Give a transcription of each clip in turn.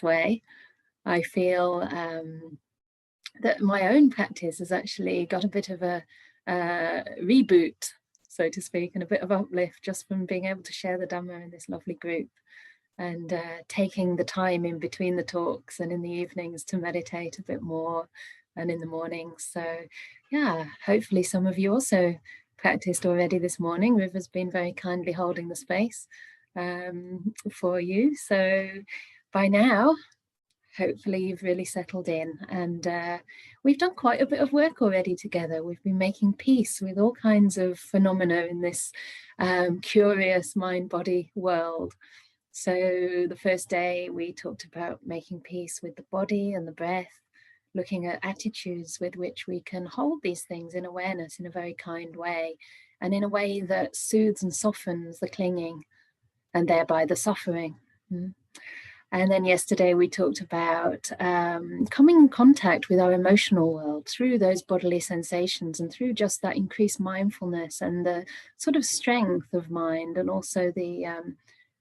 way. I feel that my own practice has actually got a bit of a reboot, so to speak, and a bit of uplift just from being able to share the Dhamma in this lovely group, and taking the time in between the talks and in the evenings to meditate a bit more, and in the mornings. So yeah, hopefully some of you also practiced already this morning. River's been very kindly holding the space for you. So by now, hopefully you've really settled in, and we've done quite a bit of work already together. We've been making peace with all kinds of phenomena in this curious mind-body world. So the first day we talked about making peace with the body and the breath, looking at attitudes with which we can hold these things in awareness in a very kind way, and in a way that soothes and softens the clinging and thereby the suffering. And then yesterday we talked about coming in contact with our emotional world through those bodily sensations, and through just that increased mindfulness and the sort of strength of mind, and also the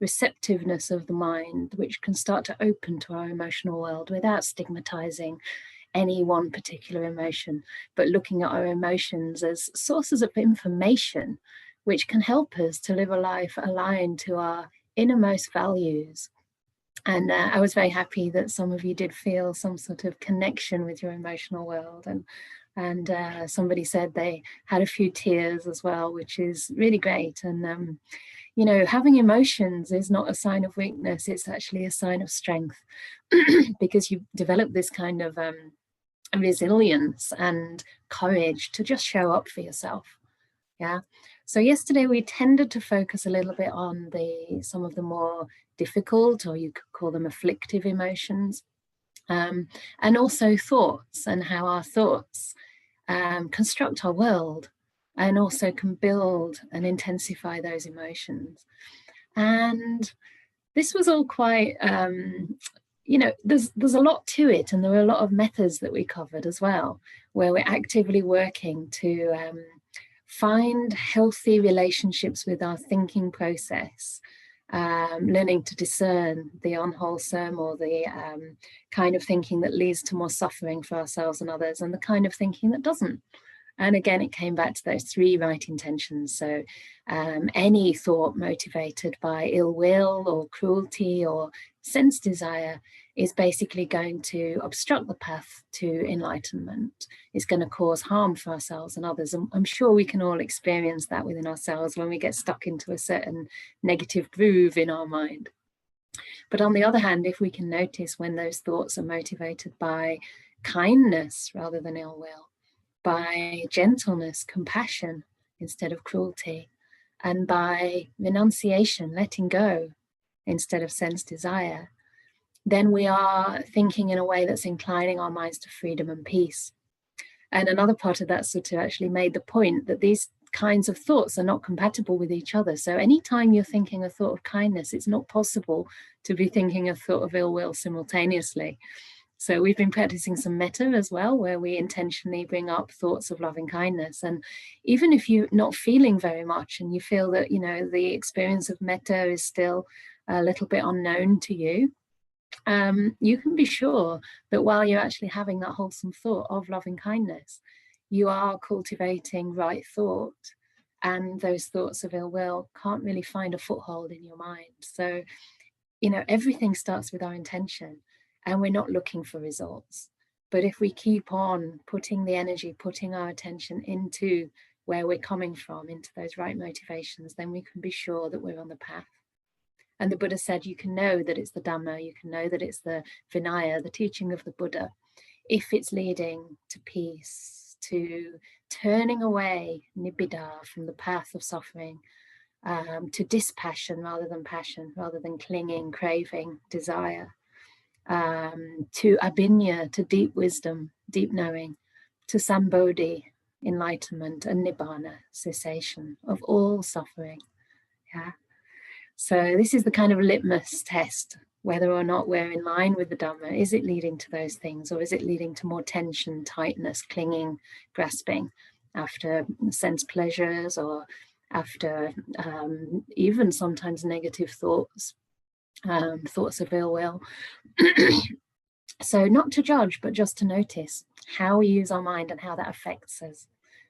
receptiveness of the mind, which can start to open to our emotional world without stigmatizing any one particular emotion, but looking at our emotions as sources of information which can help us to live a life aligned to our innermost values. And I was very happy that some of you did feel some sort of connection with your emotional world, and somebody said they had a few tears as well, which is really great. And you know, having emotions is not a sign of weakness, it's actually a sign of strength, because you develop this kind of resilience and courage to just show up for yourself. Yeah. So yesterday we tended to focus a little bit on some of the more difficult, or you could call them afflictive emotions, and also thoughts, and how our thoughts construct our world, and also can build and intensify those emotions. And this was all quite, you know, there's a lot to it, and there were a lot of methods that we covered as well, where we're actively working to find healthy relationships with our thinking process, learning to discern the unwholesome, or the kind of thinking that leads to more suffering for ourselves and others, and the kind of thinking that doesn't. And again, it came back to those 3 right intentions. So any thought motivated by ill will or cruelty or sense desire is basically going to obstruct the path to enlightenment. It's going to cause harm for ourselves and others. And I'm sure we can all experience that within ourselves when we get stuck into a certain negative groove in our mind. But on the other hand, if we can notice when those thoughts are motivated by kindness rather than ill will, by gentleness, compassion instead of cruelty, and by renunciation, letting go instead of sense desire, then we are thinking in a way that's inclining our minds to freedom and peace. And another part of that sort of actually made the point that these kinds of thoughts are not compatible with each other. So anytime you're thinking a thought of kindness, it's not possible to be thinking a thought of ill will simultaneously. So we've been practicing some metta as well, where we intentionally bring up thoughts of loving kindness. And even if you're not feeling very much, and you feel that, you know, the experience of metta is still a little bit unknown to you, you can be sure that while you're actually having that wholesome thought of loving kindness, you are cultivating right thought, and those thoughts of ill will can't really find a foothold in your mind. So, you know, everything starts with our intention. And we're not looking for results. But if we keep on putting the energy, putting our attention into where we're coming from, into those right motivations, then we can be sure that we're on the path. And the Buddha said, you can know that it's the Dhamma, you can know that it's the Vinaya, the teaching of the Buddha, if it's leading to peace, to turning away nibbida from the path of suffering, to dispassion rather than passion, rather than clinging, craving, desire. To abhinya, to deep wisdom, deep knowing, to sambodhi, enlightenment, and nibbana, cessation of all suffering. Yeah. So this is the kind of litmus test, whether or not we're in line with the Dhamma. Is it leading to those things, or is it leading to more tension, tightness, clinging, grasping after sense pleasures, or after even sometimes negative thoughts? thoughts of ill will. So not to judge, but just to notice how we use our mind and how that affects us.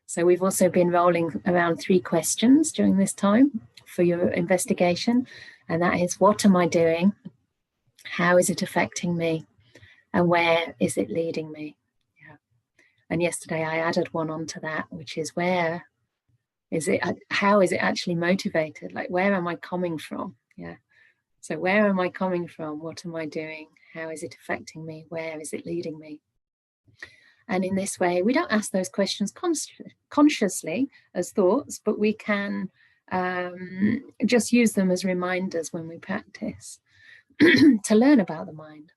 So we've also been rolling around 3 questions during this time for your investigation. And that is, what am I doing? How is it affecting me? And where is it leading me? Yeah. And yesterday I added one onto that, which is, where is it, how is it actually motivated? Like, where am I coming from? Yeah. So where am I coming from? What am I doing? How is it affecting me? Where is it leading me? And in this way, we don't ask those questions consciously as thoughts, but we can just use them as reminders when we practice to learn about the mind.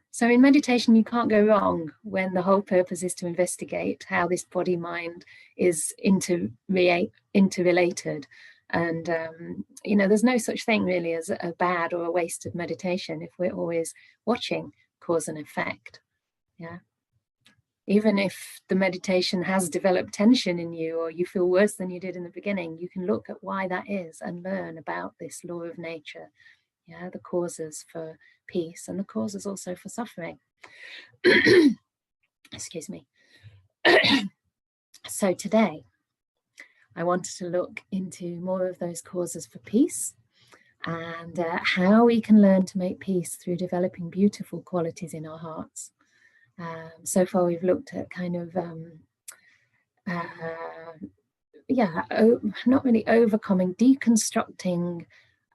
So in meditation, you can't go wrong when the whole purpose is to investigate how this body-mind is interrelated. And, there's no such thing really as a bad or a waste of meditation if we're always watching cause and effect. Yeah. Even if the meditation has developed tension in you, or you feel worse than you did in the beginning, you can look at why that is and learn about this law of nature. Yeah, the causes for peace and the causes also for suffering. Excuse me. So today, I wanted to look into more of those causes for peace and how we can learn to make peace through developing beautiful qualities in our hearts. So far, we've looked at kind of, not really overcoming, deconstructing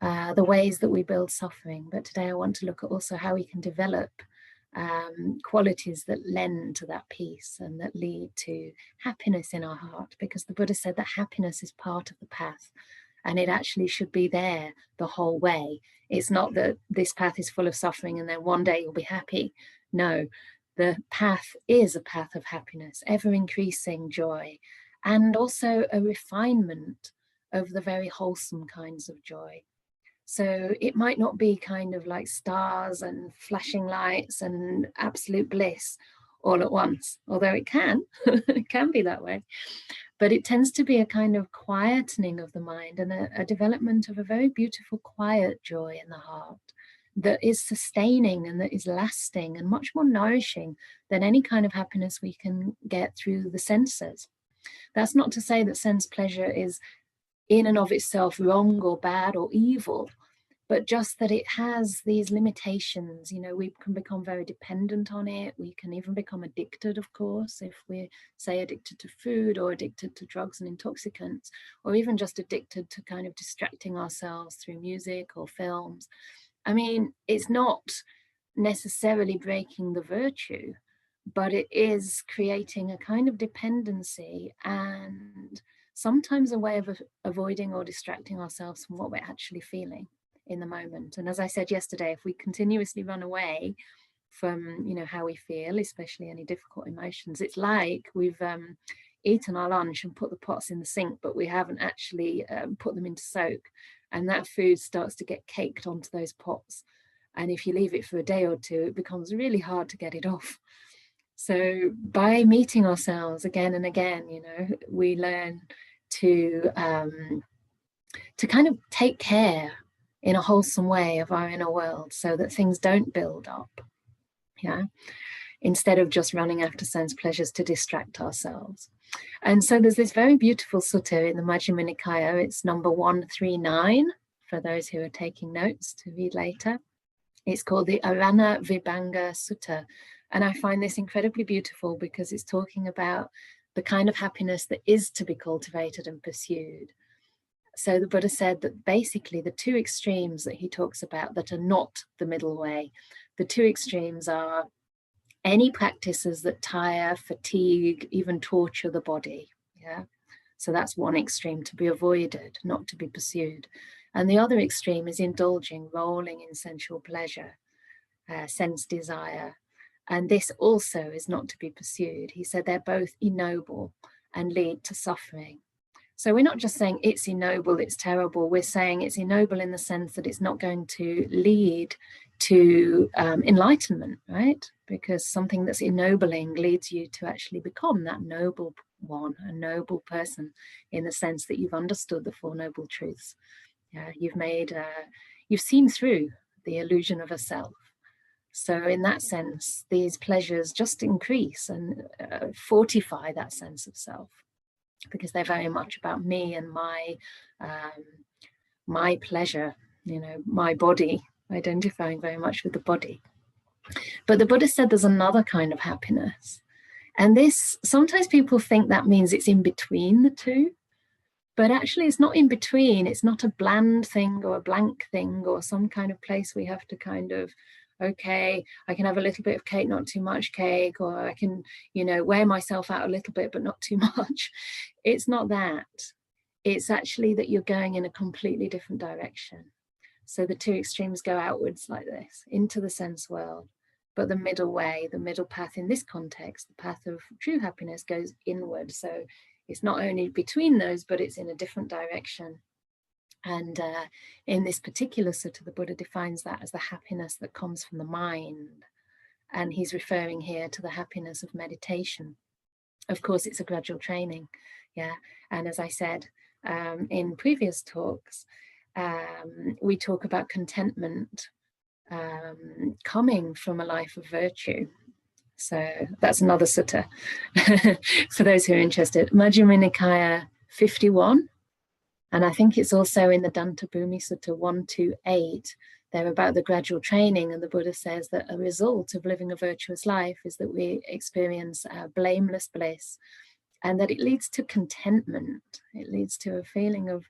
the ways that we build suffering. But today I want to look at also how we can develop qualities that lend to that peace and that lead to happiness in our heart, because the Buddha said that happiness is part of the path and it actually should be there the whole way. It's not that this path is full of suffering and then one day you'll be happy. No, the path is a path of happiness, ever increasing joy, and also a refinement of the very wholesome kinds of joy. So it might not be kind of like stars and flashing lights and absolute bliss all at once, although it can be that way. But it tends to be a kind of quietening of the mind and a development of a very beautiful quiet joy in the heart that is sustaining and that is lasting and much more nourishing than any kind of happiness we can get through the senses. That's not to say that sense pleasure is in and of itself wrong or bad or evil, but just that it has these limitations. We can become very dependent on it. We can even become addicted, of course, if we're, say, addicted to food or addicted to drugs and intoxicants, or even just addicted to kind of distracting ourselves through music or films. I mean, it's not necessarily breaking the virtue, but it is creating a kind of dependency and sometimes a way of avoiding or distracting ourselves from what we're actually feeling in the moment. And as I said yesterday, if we continuously run away from, how we feel, especially any difficult emotions, it's like we've eaten our lunch and put the pots in the sink, but we haven't actually put them into soak. And that food starts to get caked onto those pots. And if you leave it for a day or two, it becomes really hard to get it off. So by meeting ourselves again and again, we learn to kind of take care in a wholesome way of our inner world so that things don't build up, instead of just running after sense pleasures to distract ourselves. And so there's this very beautiful sutta in the Majjhima Nikaya. It's number 139 for those who are taking notes to read later. It's called the Arana Vibhanga Sutta. And I find this incredibly beautiful because it's talking about the kind of happiness that is to be cultivated and pursued. So the Buddha said that basically the 2 extremes that he talks about that are not the middle way, the 2 extremes are any practices that tire, fatigue, even torture the body. So that's one extreme to be avoided, not to be pursued. And the other extreme is indulging, rolling in sensual pleasure, sense desire. And this also is not to be pursued. He said they're both ignoble and lead to suffering. So we're not just saying it's ignoble, it's terrible. We're saying it's ignoble in the sense that it's not going to lead to enlightenment, right? Because something that's ennobling leads you to actually become that noble one, a noble person, in the sense that you've understood the 4 noble truths. You've seen through the illusion of a self. So in that sense, these pleasures just increase and fortify that sense of self, because they're very much about me and my pleasure, my body, identifying very much with the body. But the Buddha said there's another kind of happiness. And this, sometimes people think that means it's in between the two. But actually, it's not in between. It's not a bland thing or a blank thing or some kind of place we have to kind of, okay, I can have a little bit of cake, not too much cake, or I can, wear myself out a little bit, but not too much. It's not that. It's actually that you're going in a completely different direction. So the two extremes go outwards like this, into the sense world. But the middle way, the middle path in this context, the path of true happiness, goes inward. So it's not only between those, but it's in a different direction. And in this particular sutta, the Buddha defines that as the happiness that comes from the mind. And he's referring here to the happiness of meditation. Of course, it's a gradual training. Yeah. And as I said in previous talks, we talk about contentment coming from a life of virtue. So that's another sutta for those who are interested. Majjhima Nikaya 51, and I think it's also in the Danta Bhumi Sutta 128. They're about the gradual training, and the Buddha says that a result of living a virtuous life is that we experience blameless bliss, and that it leads to contentment. It leads to a feeling of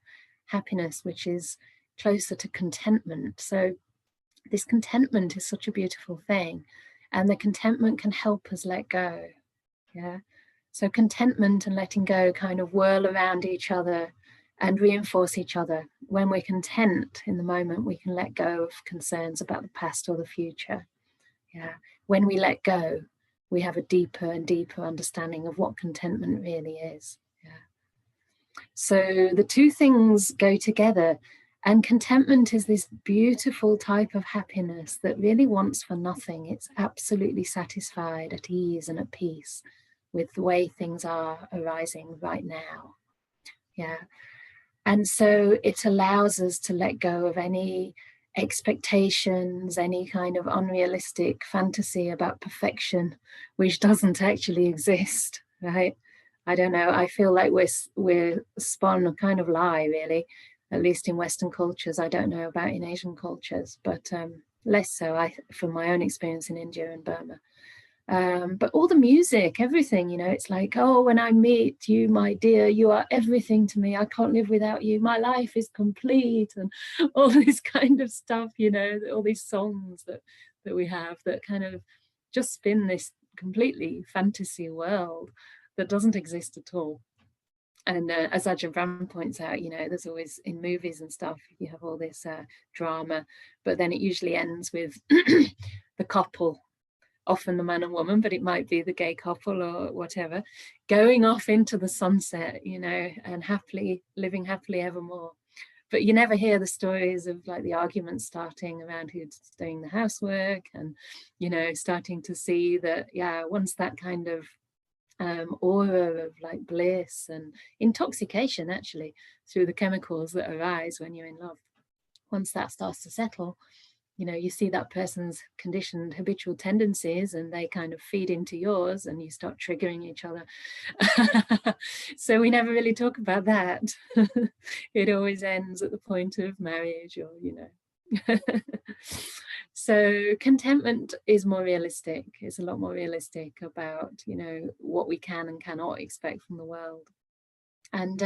happiness, which is closer to contentment. So this contentment is such a beautiful thing. And the contentment can help us let go. Yeah. So contentment and letting go kind of whirl around each other and reinforce each other. When we're content in the moment, we can let go of concerns about the past or the future. Yeah. When we let go, we have a deeper and deeper understanding of what contentment really is. Yeah. So the two things go together. And contentment is this beautiful type of happiness that really wants for nothing. It's absolutely satisfied, at ease and at peace with the way things are arising right now. Yeah. And so it allows us to let go of any expectations, any kind of unrealistic fantasy about perfection, which doesn't actually exist, right? I don't know. I feel like we're spun a kind of lie, really. At least in Western cultures. I don't know about in Asian cultures, but less so from my own experience in India and Burma. But all the music, everything, it's like, oh, when I meet you, my dear, you are everything to me. I can't live without you. My life is complete, and all this kind of stuff, all these songs that we have that kind of just spin this completely fantasy world that doesn't exist at all. And as Ajahn Brahm points out, there's always in movies and stuff, you have all this drama, but then it usually ends with the couple, often the man and woman, but it might be the gay couple or whatever, going off into the sunset, and living happily evermore. But you never hear the stories of like the arguments starting around who's doing the housework and, starting to see that, once that kind of aura of like bliss and intoxication actually through the chemicals that arise when you're in love, once that starts to settle, you see that person's conditioned habitual tendencies and they kind of feed into yours and you start triggering each other. So we never really talk about that. It always ends at the point of marriage or So contentment is more realistic. It's a lot more realistic about, what we can and cannot expect from the world. And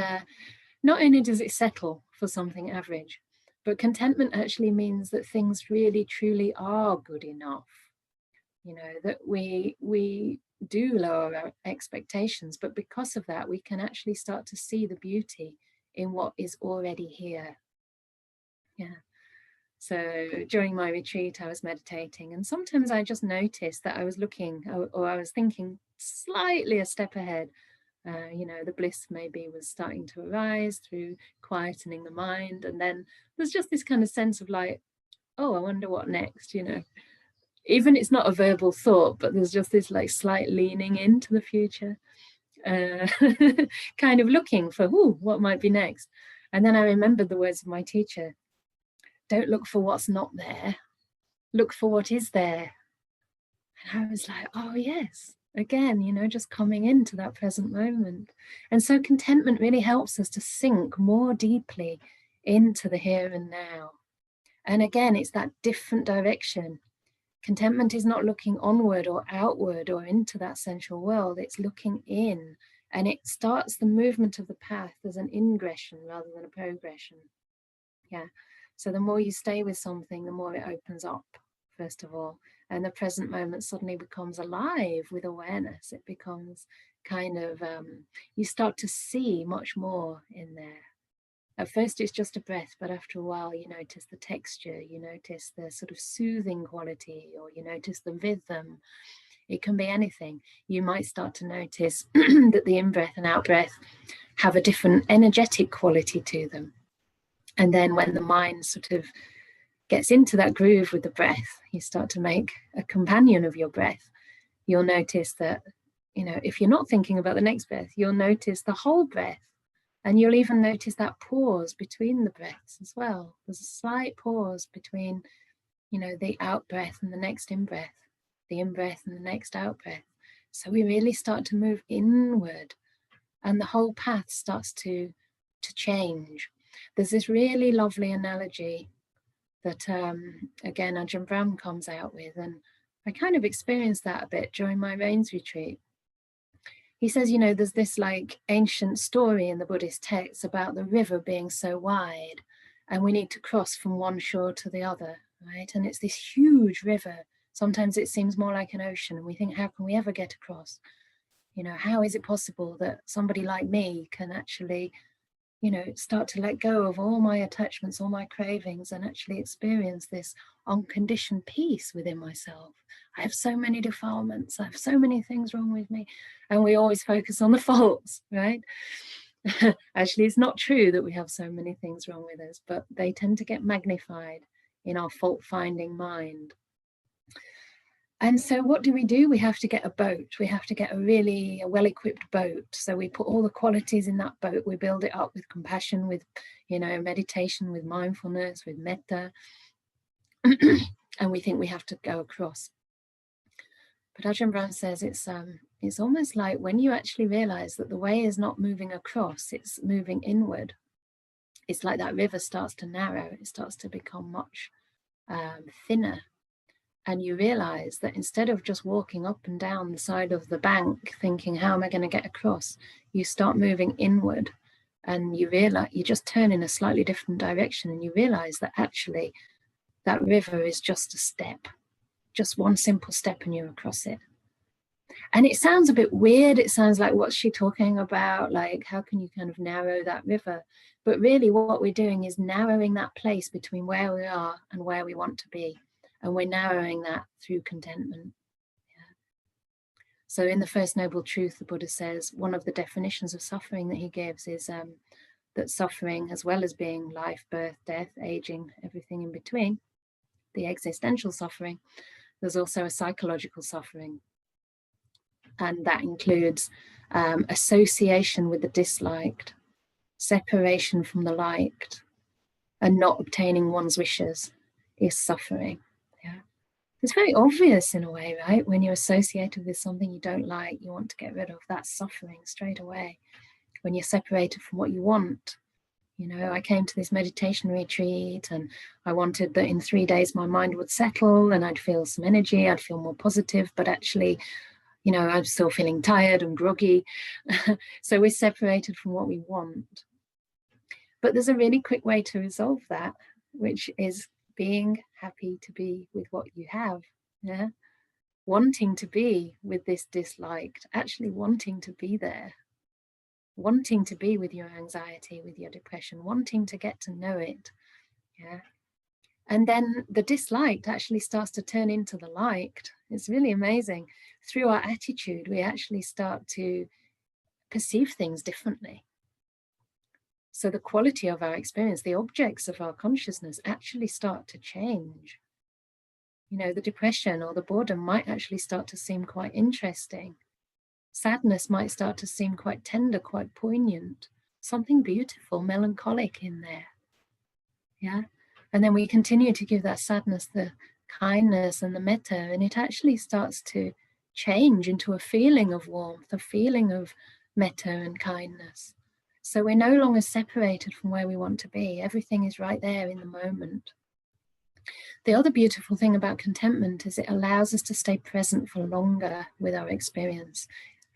not only does it settle for something average, but contentment actually means that things really, truly are good enough. That we do lower our expectations, but because of that, we can actually start to see the beauty in what is already here. Yeah. So during my retreat, I was meditating, and sometimes I just noticed that I was looking or I was thinking slightly a step ahead. The bliss maybe was starting to arise through quietening the mind. And then there's just this kind of sense of like, oh, I wonder what next, Even it's not a verbal thought, but there's just this like slight leaning into the future, kind of looking for, what might be next. And then I remembered the words of my teacher. Don't look for what's not there, look for what is there. And I was like, oh yes, again, you know, just coming into that present moment. And so contentment really helps us to sink more deeply into the here and now. And again, it's that different direction. Contentment is not looking onward or outward or into that sensual world. It's looking in, and it starts the movement of the path as an ingression rather than a progression. Yeah. So the more you stay with something, the more it opens up, first of all. And the present moment suddenly becomes alive with awareness. It becomes kind of, you start to see much more in there. At first it's just a breath, but after a while you notice the texture, you notice the sort of soothing quality, or you notice the rhythm. It can be anything. You might start to notice that the in-breath and out-breath have a different energetic quality to them. And then when the mind sort of gets into that groove with the breath, you start to make a companion of your breath. You'll notice that, you know, if you're not thinking about the next breath, you'll notice the whole breath. And you'll even notice that pause between the breaths as well. There's a slight pause between, you know, the out breath and the next in breath, the in breath and the next out breath. So we really start to move inward, and the whole path starts to change. There's this really lovely analogy that, again, Ajahn Brahm comes out with, and I kind of experienced that a bit during my rains retreat. He says, you know, there's this like ancient story in the Buddhist texts about the river being so wide, and we need to cross from one shore to the other, right? And it's this huge river. Sometimes it seems more like an ocean, and we think, how can we ever get across? You know, how is it possible that somebody like me can actually, you know, start to let go of all my attachments, all my cravings, and actually experience this unconditioned peace within myself? I have so many defilements, I have so many things wrong with me, and we always focus on the faults, right? Actually, it's not true that we have so many things wrong with us, but they tend to get magnified in our fault-finding mind. And so what do? We have to get a boat. We have to get a well-equipped boat. So we put all the qualities in that boat. We build it up with compassion, with, you know, meditation, with mindfulness, with metta. And we think we have to go across. But Ajahn Brahm says it's almost like when you actually realize that the way is not moving across, it's moving inward. It's like that river starts to narrow. It starts to become much thinner. And you realize that instead of just walking up and down the side of the bank thinking, how am I going to get across? You start moving inward, and you realize you just turn in a slightly different direction, and you realize that actually that river is just a step, just one simple step, and you're across it. And it sounds a bit weird. It sounds like, what's she talking about? Like, how can you kind of narrow that river? But really what we're doing is narrowing that place between where we are and where we want to be. And we're narrowing that through contentment. Yeah. So in the First Noble Truth, the Buddha says one of the definitions of suffering that he gives is that suffering, as well as being life, birth, death, aging, everything in between, the existential suffering, there's also a psychological suffering. And that includes association with the disliked, separation from the liked, and not obtaining one's wishes is suffering. Yeah, it's very obvious in a way, right? When you're associated with something you don't like, you want to get rid of, that's suffering straight away. When you're separated from what you want, you know, I came to this meditation retreat and I wanted that in 3 days my mind would settle and I'd feel some energy, I'd feel more positive, but actually, you know, I'm still feeling tired and groggy. So we're separated from what we want. But there's a really quick way to resolve that, which is being happy to be with what you have. Yeah, wanting to be with this disliked, actually wanting to be there, wanting to be with your anxiety, with your depression, wanting to get to know it. Yeah. And then the disliked actually starts to turn into the liked. It's really amazing. Through our attitude, we actually start to perceive things differently. So the quality of our experience, the objects of our consciousness actually start to change. You know, the depression or the boredom might actually start to seem quite interesting. Sadness might start to seem quite tender, quite poignant. Something beautiful, melancholic in there. Yeah. And then we continue to give that sadness the kindness and the metta, and it actually starts to change into a feeling of warmth, a feeling of metta and kindness. So we're no longer separated from where we want to be. Everything is right there in the moment. The other beautiful thing about contentment is it allows us to stay present for longer with our experience.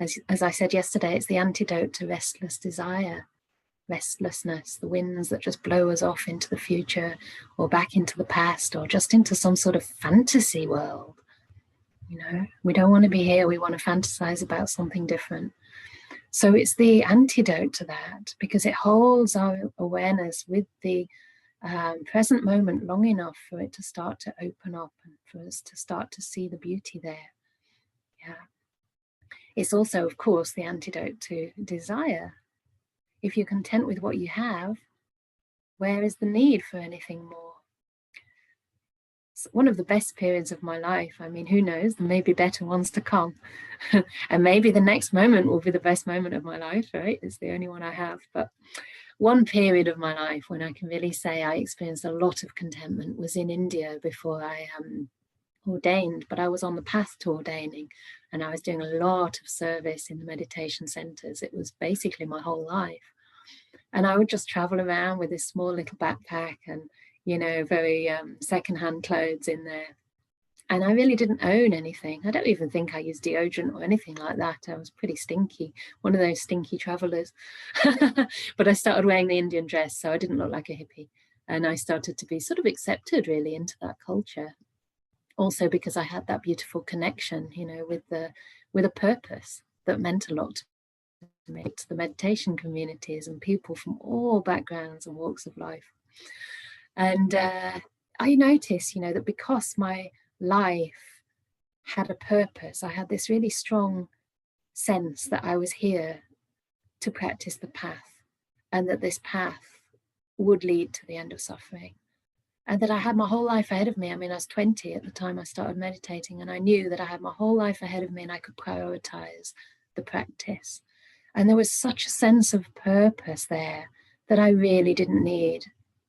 As I said yesterday, it's the antidote to restless desire, restlessness, the winds that just blow us off into the future or back into the past or just into some sort of fantasy world. You know, we don't want to be here. We want to fantasize about something different. So it's the antidote to that, because it holds our awareness with the present moment long enough for it to start to open up and for us to start to see the beauty there. Yeah. It's also, of course, the antidote to desire. If you're content with what you have, where is the need for anything more? It's one of the best periods of my life. I mean, who knows? There may be better ones to come. And maybe the next moment will be the best moment of my life, right? It's the only one I have. But one period of my life when I can really say I experienced a lot of contentment was in India before I ordained, but I was on the path to ordaining, and I was doing a lot of service in the meditation centers. It was basically my whole life. And I would just travel around with this small little backpack and, you know, very secondhand clothes in there. And I really didn't own anything. I don't even think I used deodorant or anything like that. I was pretty stinky, one of those stinky travelers. But I started wearing the Indian dress, so I didn't look like a hippie. And I started to be sort of accepted really into that culture. Also because I had that beautiful connection, you know, with a purpose that meant a lot to me, to the meditation communities and people from all backgrounds and walks of life. And I noticed, you know, that because my life had a purpose, I had this really strong sense that I was here to practice the path, and that this path would lead to the end of suffering, and that I had my whole life ahead of me. I mean, I was 20 at the time I started meditating, and I knew that I had my whole life ahead of me and I could prioritize the practice. And there was such a sense of purpose there that I really didn't need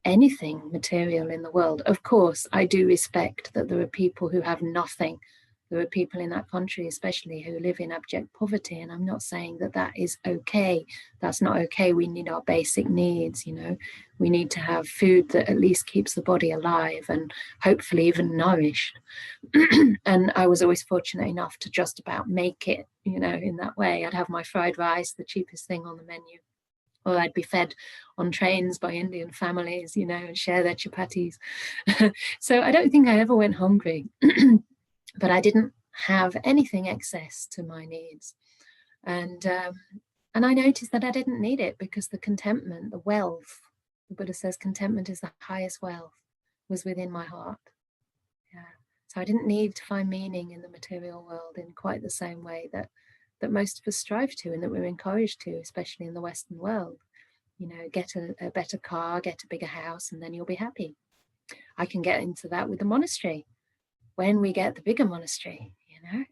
anything material in the world. Of course, I do respect that there are people who have nothing. There are people in that country, especially, who live in abject poverty. And I'm not saying that that is okay. That's not okay. We need our basic needs, you know. We need to have food that at least keeps the body alive and hopefully even nourished. And I was always fortunate enough to just about make it, you know, in that way. I'd have my fried rice, the cheapest thing on the menu. Or I'd be fed on trains by Indian families, you know, and share their chapatis. So I don't think I ever went hungry. But I didn't have anything excess to my needs. And I noticed that I didn't need it, because the contentment, the wealth, the Buddha says contentment is the highest wealth, was within my heart. Yeah. So I didn't need to find meaning in the material world in quite the same way that most of us strive to, and that we're encouraged to, especially in the Western world. You know, get a better car, get a bigger house, and then you'll be happy. I can get into that with the monastery. When we get the bigger monastery, you know,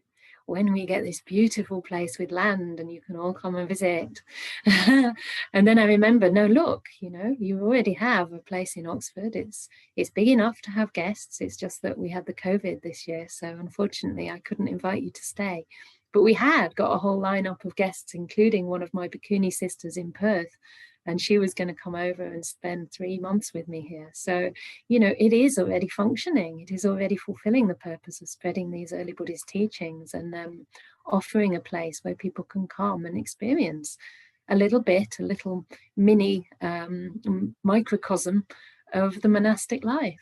when we get this beautiful place with land and you can all come and visit. And then I remember, no, look, you know, you already have a place in Oxford. It's big enough to have guests. It's just that we had the COVID this year, so unfortunately I couldn't invite you to stay. But we had got a whole lineup of guests, including one of my Bhikkhuni sisters in Perth. And she was going to come over and spend 3 months with me here. So, you know, it is already functioning. It is already fulfilling the purpose of spreading these early Buddhist teachings and offering a place where people can come and experience a little mini microcosm of the monastic life.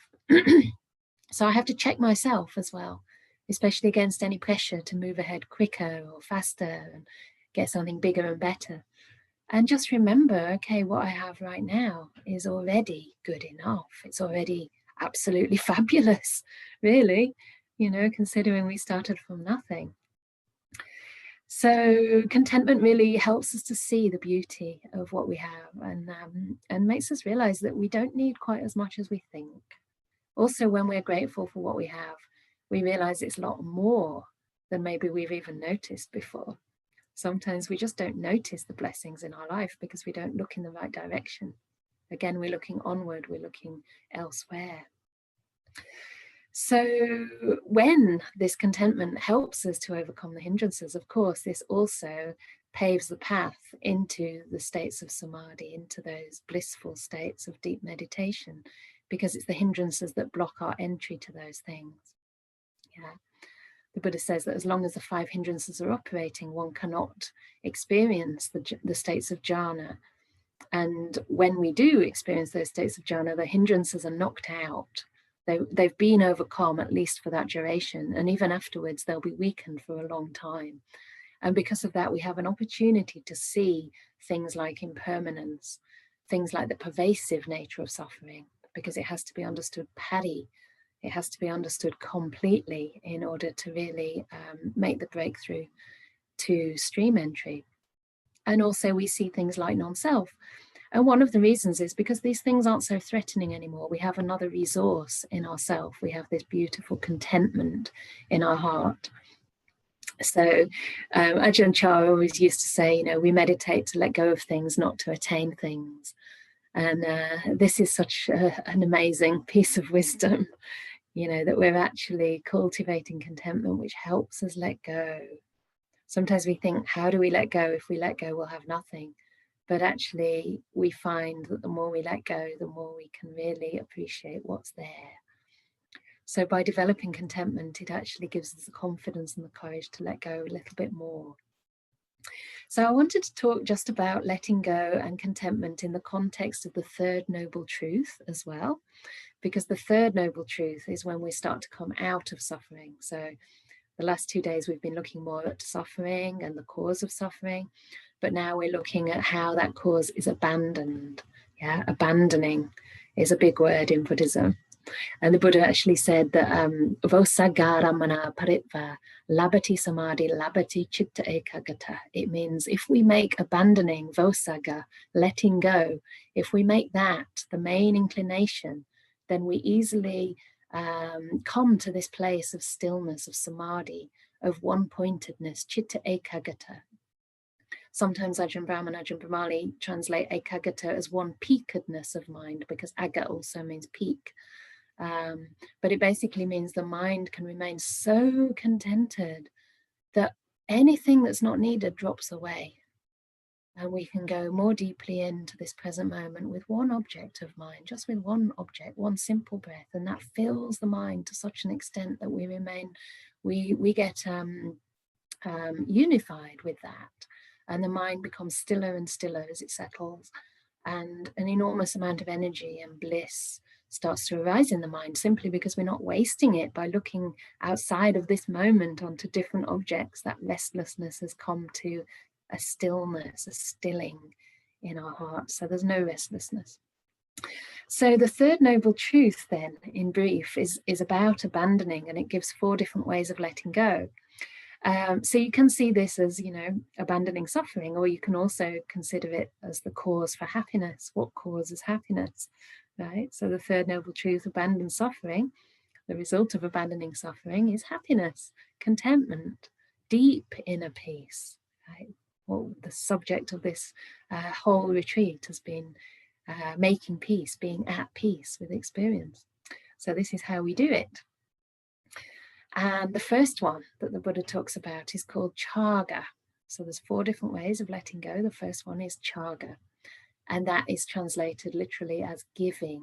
So I have to check myself as well, especially against any pressure to move ahead quicker or faster and get something bigger and better. And just remember, okay, what I have right now is already good enough. It's already absolutely fabulous, really, you know, considering we started from nothing. So contentment really helps us to see the beauty of what we have, and makes us realize that we don't need quite as much as we think. Also, when we're grateful for what we have, we realize it's a lot more than maybe we've even noticed before. Sometimes we just don't notice the blessings in our life because we don't look in the right direction. Again, we're looking onward, we're looking elsewhere. So when this contentment helps us to overcome the hindrances, of course, this also paves the path into the states of samadhi, into those blissful states of deep meditation, because it's the hindrances that block our entry to those things. Yeah. The Buddha says that as long as the 5 hindrances are operating, one cannot experience the states of jhana. And when we do experience those states of jhana, the hindrances are knocked out. They've been overcome, at least for that duration. And even afterwards, they'll be weakened for a long time. And because of that, we have an opportunity to see things like impermanence, things like the pervasive nature of suffering, because it has to be understood pari. It has to be understood completely in order to really make the breakthrough to stream entry. And also we see things like non-self. And one of the reasons is because these things aren't so threatening anymore. We have another resource in ourself. We have this beautiful contentment in our heart. So Ajahn Chah always used to say, we meditate to let go of things, not to attain things. And this is such an amazing piece of wisdom, that we're actually cultivating contentment, which helps us let go. Sometimes we think, how do we let go? If we let go, we'll have nothing. But actually, we find that the more we let go, the more we can really appreciate what's there. So by developing contentment, it actually gives us the confidence and the courage to let go a little bit more. So I wanted to talk just about letting go and contentment in the context of the third noble truth as well, because the third noble truth is when we start to come out of suffering. So the last 2 days, we've been looking more at suffering and the cause of suffering. But now we're looking at how that cause is abandoned. Yeah, abandoning is a big word in Buddhism. And the Buddha actually said that Vosagaramana paritva labati samadhi labati chitta ekagata. It means if we make abandoning, vosaga, letting go, if we make that the main inclination, then we easily come to this place of stillness, of samadhi, of one-pointedness, chitta ekagata. Sometimes Ajahn Brahm and Ajahn Brahmali translate ekagata as one-peakedness of mind, because aga also means peak. But it basically means the mind can remain so contented that anything that's not needed drops away. And we can go more deeply into this present moment with one object of mind, just with one object, one simple breath. And that fills the mind to such an extent that we get unified with that. And the mind becomes stiller and stiller as it settles. And an enormous amount of energy and bliss starts to arise in the mind, simply because we're not wasting it by looking outside of this moment onto different objects. That restlessness has come to a stillness, a stilling in our hearts. So there's no restlessness. So the third noble truth then, in brief, is about abandoning, and it gives 4 different ways of letting go. So you can see this as, abandoning suffering, or you can also consider it as the cause for happiness. What causes happiness, right? So the third noble truth, abandon suffering. The result of abandoning suffering is happiness, contentment, deep inner peace, right? Well, the subject of this whole retreat has been making peace, being at peace with experience. So this is how we do it. And the first one that the Buddha talks about is called chaga. So there's 4 different ways of letting go. The first one is chaga, and that is translated literally as giving.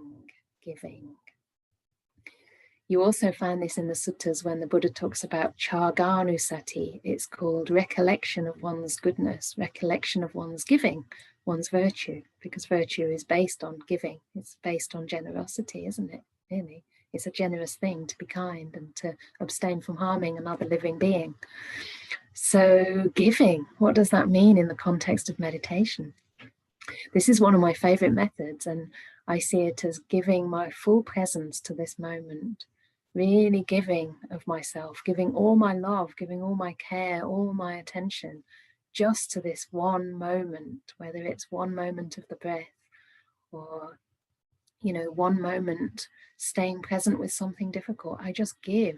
You also find this in the suttas when the Buddha talks about chaganusati. It's called recollection of one's goodness, recollection of one's giving, one's virtue, because virtue is based on giving. It's based on generosity, isn't it, really? It's a generous thing to be kind and to abstain from harming another living being. So giving, what does that mean in the context of meditation? This is one of my favorite methods, and I see it as giving my full presence to this moment, really giving of myself, giving all my love, giving all my care, all my attention, just to this one moment, whether it's one moment of the breath or one moment staying present with something difficult. I just give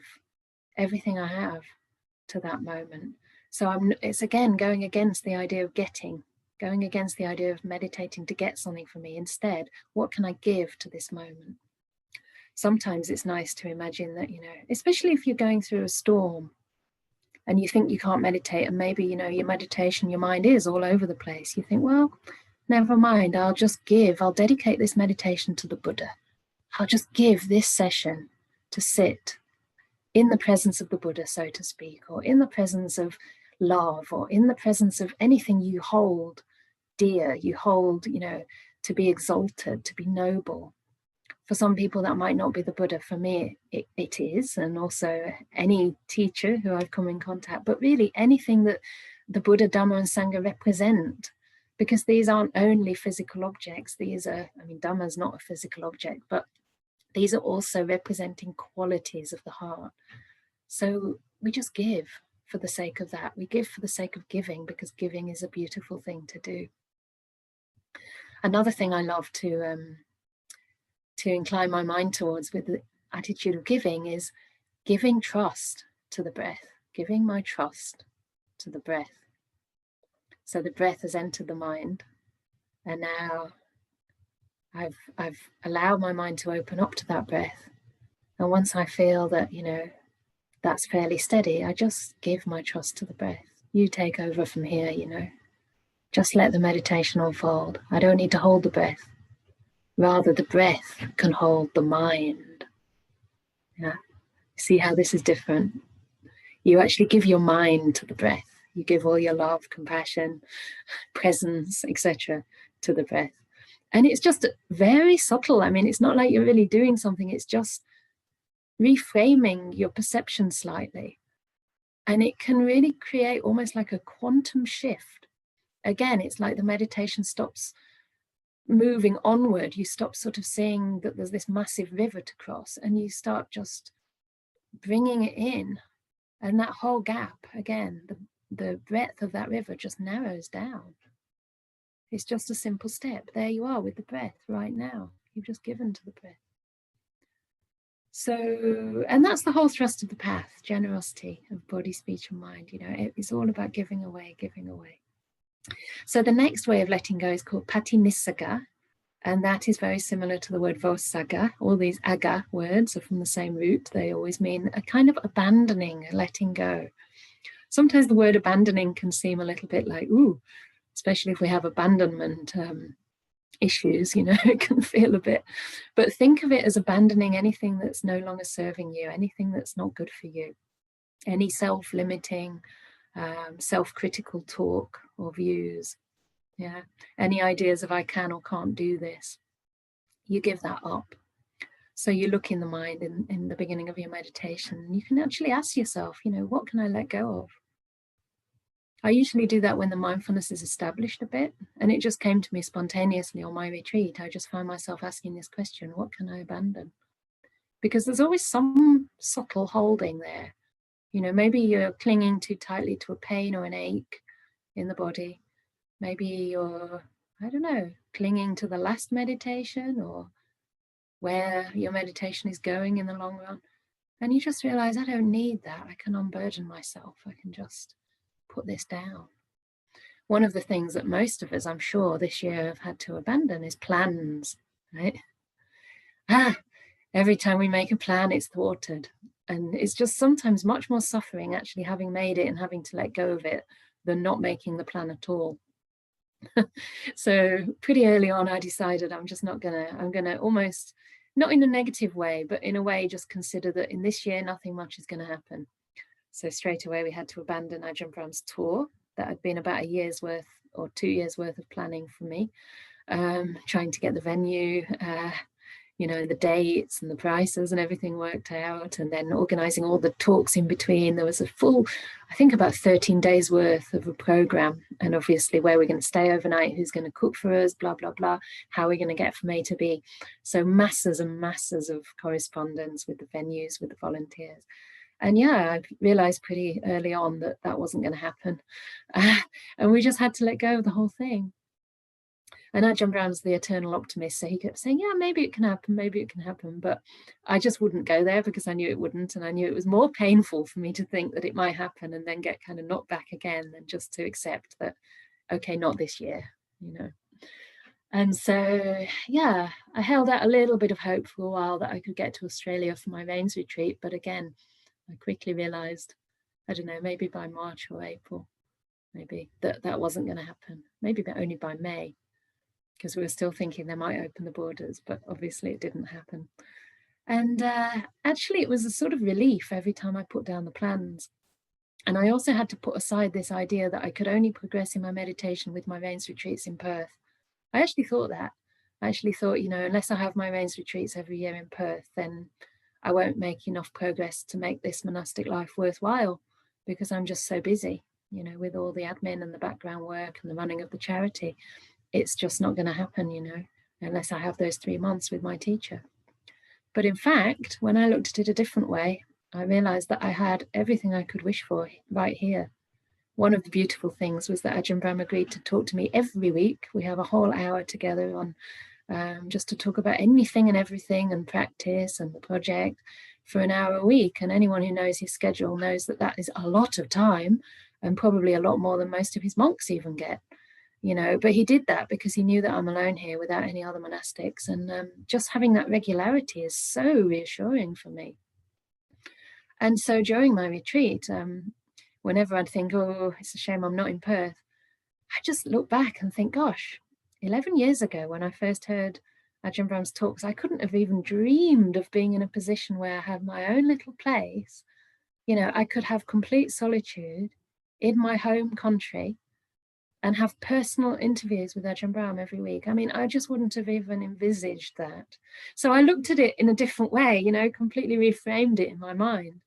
everything I have to that moment. So it's again going against the idea of getting, going against the idea of meditating to get something from me. Instead, what can I give to this moment? sometimes it's nice to imagine that, you know, especially if you're going through a storm and you think you can't meditate, and maybe, you know, your meditation, your mind is all over the place. You think, well, never mind, I'll dedicate this meditation to the Buddha. I'll just give this session to sit in the presence of the Buddha, so to speak, or in the presence of love, or in the presence of anything you hold dear, you hold, you know, to be exalted, to be noble. For some people that might not be the Buddha. For me it is, and also any teacher who I've come in contact, but really anything that the Buddha, Dhamma and Sangha represent, because these aren't only physical objects. These are, I mean, Dhamma is not a physical object, but these are also representing qualities of the heart. So we just give for the sake of that. We give for the sake of giving, because giving is a beautiful thing to do. Another thing I love to incline my mind towards with the attitude of giving is giving trust to the breath, giving my trust to the breath. So the breath has entered the mind, and now I've allowed my mind to open up to that breath. And once I feel that, you know, that's fairly steady, I just give my trust to the breath. You take over from here, you know. Just let the meditation unfold. I don't need to hold the breath. Rather, the breath can hold the mind. Yeah. See how this is different? You actually give your mind to the breath. You give all your love, compassion, presence, etc. to the breath. And it's just very subtle. I mean, it's not like you're really doing something. It's just reframing your perception slightly. And it can really create almost like a quantum shift. Again, it's like the meditation stops moving onward. You stop sort of seeing that there's this massive river to cross, and you start just bringing it in. And that whole gap, again, the breadth of that river just narrows down. It's just a simple step. There you are with the breath right now. You've just given to the breath. So, and that's the whole thrust of the path, generosity of body, speech and mind. You know, it's all about giving away, giving away. So the next way of letting go is called Patinsaga, and that is very similar to the word Vosaga. All these aga words are from the same root. They always mean a kind of abandoning, letting go. Sometimes the word abandoning can seem a little bit like, ooh, especially if we have abandonment issues, you know, it can feel a bit, but think of it as abandoning anything that's no longer serving you, anything that's not good for you, any self-limiting, self-critical talk or views, yeah, any ideas of I can or can't do this. You give that up. So you look in the mind in the beginning of your meditation, and you can actually ask yourself, you know, what can I let go of? I usually do that when the mindfulness is established a bit, and it just came to me spontaneously on my retreat. I just found myself asking this question, what can I abandon? Because there's always some subtle holding there. You know, maybe you're clinging too tightly to a pain or an ache in the body. Maybe you're, I don't know, clinging to the last meditation or where your meditation is going in the long run. And you just realize, I don't need that. I can unburden myself. I can just put this down. One of the things that most of us, I'm sure, this year have had to abandon is plans, right? Every time we make a plan, it's thwarted. And it's just sometimes much more suffering actually having made it and having to let go of it than not making the plan at all. So pretty early on, I decided I'm gonna almost, not in a negative way, but in a way just consider that in this year, nothing much is gonna happen. So straight away we had to abandon Ajahn Brahm's tour. That had been about a year's worth or 2 years worth of planning for me, trying to get the venue, you know, the dates and the prices and everything worked out, and then organizing all the talks in between. There was a full, I think about 13 days worth of a program, and obviously where we're going to stay overnight, who's going to cook for us, blah, blah, blah, how we're going to get from A to B. So masses and masses of correspondence with the venues, with the volunteers. And yeah, I realized pretty early on that that wasn't going to happen. And we just had to let go of the whole thing. And Ajahn Brahm's the eternal optimist, so he kept saying, yeah, maybe it can happen, maybe it can happen. But I just wouldn't go there because I knew it wouldn't. And I knew it was more painful for me to think that it might happen and then get kind of knocked back again than just to accept that, okay, not this year, you know. And so, yeah, I held out a little bit of hope for a while that I could get to Australia for my rains retreat. But again, I quickly realized, I don't know, maybe by March or April, maybe that wasn't going to happen. Maybe only by May, because we were still thinking they might open the borders, but obviously it didn't happen. And actually, it was a sort of relief every time I put down the plans. And I also had to put aside this idea that I could only progress in my meditation with my rains retreats in Perth. I actually thought that. I actually thought, you know, unless I have my rains retreats every year in Perth, then I won't make enough progress to make this monastic life worthwhile, because I'm just so busy, you know, with all the admin and the background work and the running of the charity. It's just not going to happen, you know, unless I have those 3 months with my teacher. But in fact, when I looked at it a different way, I realized that I had everything I could wish for right here. One of the beautiful things was that Ajahn Brahm agreed to talk to me every week. We have a whole hour together on just to talk about anything and everything and practice and the project for an hour a week. And anyone who knows his schedule knows that that is a lot of time, and probably a lot more than most of his monks even get, you know. But he did that because he knew that I'm alone here without any other monastics. And just having that regularity is so reassuring for me. And so during my retreat, whenever I'd think, oh, it's a shame I'm not in Perth, I just look back and think, gosh, 11 years ago when I first heard Ajahn Brahm's talks, I couldn't have even dreamed of being in a position where I had my own little place. You know, I could have complete solitude in my home country and have personal interviews with Ajahn Brahm every week. I mean, I just wouldn't have even envisaged that. So I looked at it in a different way, you know, completely reframed it in my mind.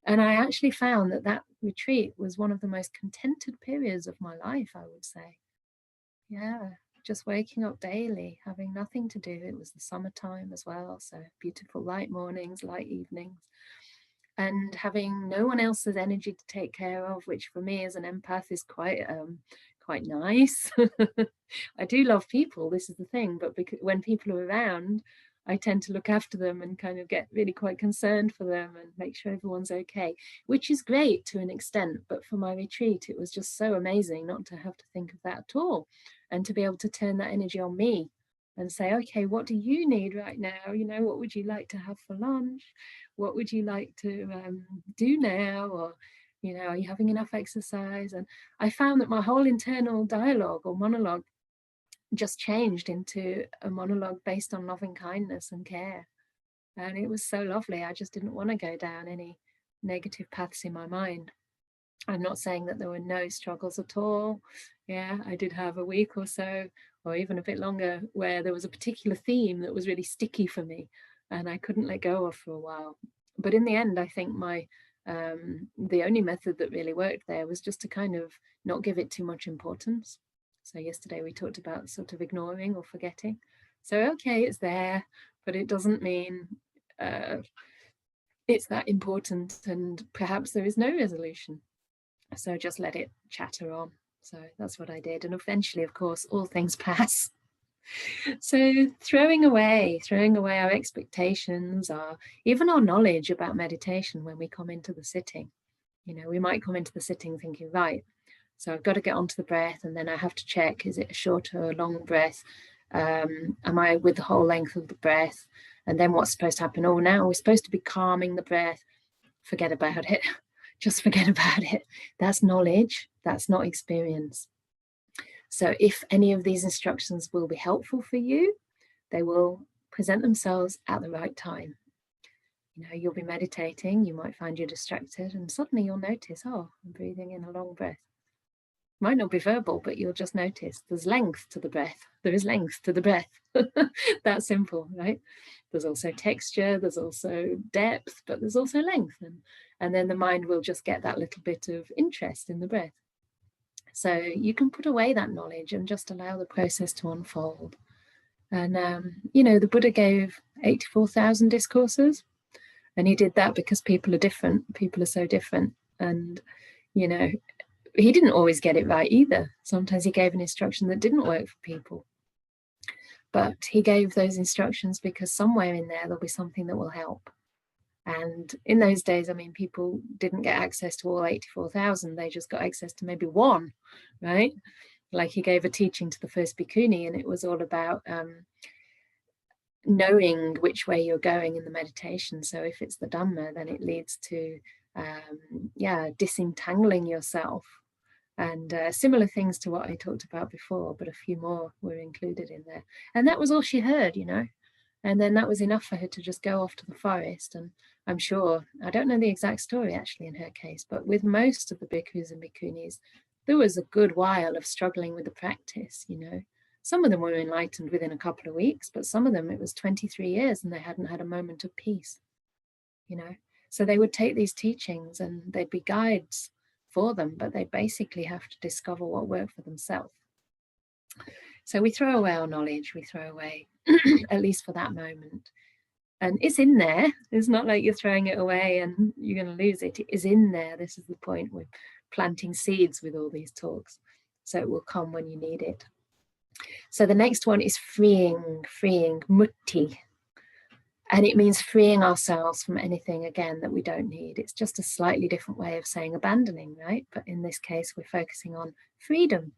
And I actually found that that retreat was one of the most contented periods of my life, I would say. Yeah, just waking up daily, having nothing to do. It was the summertime as well, so beautiful light mornings, light evenings, and having no one else's energy to take care of, which for me as an empath is quite nice. I do love people, this is the thing, but because when people are around, I tend to look after them and kind of get really quite concerned for them and make sure everyone's okay, which is great to an extent. But for my retreat, it was just so amazing not to have to think of that at all, and to be able to turn that energy on me and say, okay, what do you need right now? You know, what would you like to have for lunch? What would you like to do now? Or, you know, are you having enough exercise? And I found that my whole internal dialogue or monologue just changed into a monologue based on loving kindness and care. And it was so lovely. I just didn't want to go down any negative paths in my mind. I'm not saying that there were no struggles at all. Yeah, I did have a week or so, or even a bit longer, where there was a particular theme that was really sticky for me and I couldn't let go of for a while. But in the end, I think the only method that really worked there was just to kind of not give it too much importance. So yesterday we talked about sort of ignoring or forgetting. So, okay, it's there, but it doesn't mean it's that important, and perhaps there is no resolution. So just let it chatter on. So that's what I did. And eventually, of course, all things pass. So throwing away our expectations, even our knowledge about meditation when we come into the sitting. You know, we might come into the sitting thinking, right, so I've got to get onto the breath, and then I have to check, is it a short or a long breath? Am I with the whole length of the breath? And then what's supposed to happen? Oh, now we're supposed to be calming the breath. Forget about it. Just forget about it. That's knowledge. That's not experience. So if any of these instructions will be helpful for you, they will present themselves at the right time. You know, you'll be meditating, you might find you're distracted, and suddenly you'll notice, oh, I'm breathing in a long breath. Might not be verbal, but you'll just notice there's length to the breath. There is length to the breath. That's simple, right? There's also texture, there's also depth, but there's also length. And then the mind will just get that little bit of interest in the breath. So you can put away that knowledge and just allow the process to unfold. And, you know, the Buddha gave 84,000 discourses, and he did that because people are different. People are so different. And, you know, he didn't always get it right either. Sometimes he gave an instruction that didn't work for people. But he gave those instructions because somewhere in there, there'll be something that will help. And in those days, I mean, people didn't get access to all 84,000. They just got access to maybe one, right? Like he gave a teaching to the first bhikkhuni, and it was all about knowing which way you're going in the meditation. So if it's the Dhamma, then it leads to disentangling yourself, and similar things to what I talked about before, but a few more were included in there. And that was all she heard, and then that was enough for her to just go off to the forest. And I'm sure, I don't know the exact story actually in her case, but with most of the bhikkhus and bhikkhunis, there was a good while of struggling with the practice. Some of them were enlightened within a couple of weeks, but some of them it was 23 years and they hadn't had a moment of peace. So they would take these teachings and they'd be guides for them, but they basically have to discover what worked for themselves. So we throw away our knowledge, we throw away, at least for that moment. And it's in there. It's not like you're throwing it away and you're going to lose it. It is in there. This is the point. We're planting seeds with all these talks, so it will come when you need it. So the next one is freeing, mutti. And it means freeing ourselves from anything, again, that we don't need. It's just a slightly different way of saying abandoning, right? But in this case, we're focusing on freedom.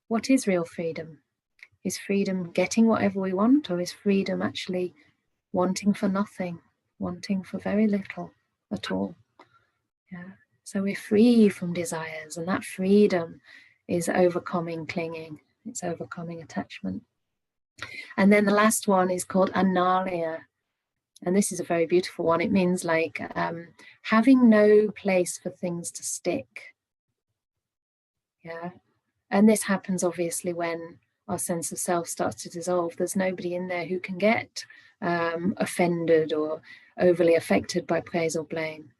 What is real freedom? Is freedom getting whatever we want, or is freedom actually wanting for nothing, wanting for very little at all? Yeah. So we're free from desires, and that freedom is overcoming clinging. It's overcoming attachment. And then the last one is called analaya. And this is a very beautiful one. It means like having no place for things to stick. Yeah. And this happens obviously when our sense of self starts to dissolve. There's nobody in there who can get offended or overly affected by praise or blame.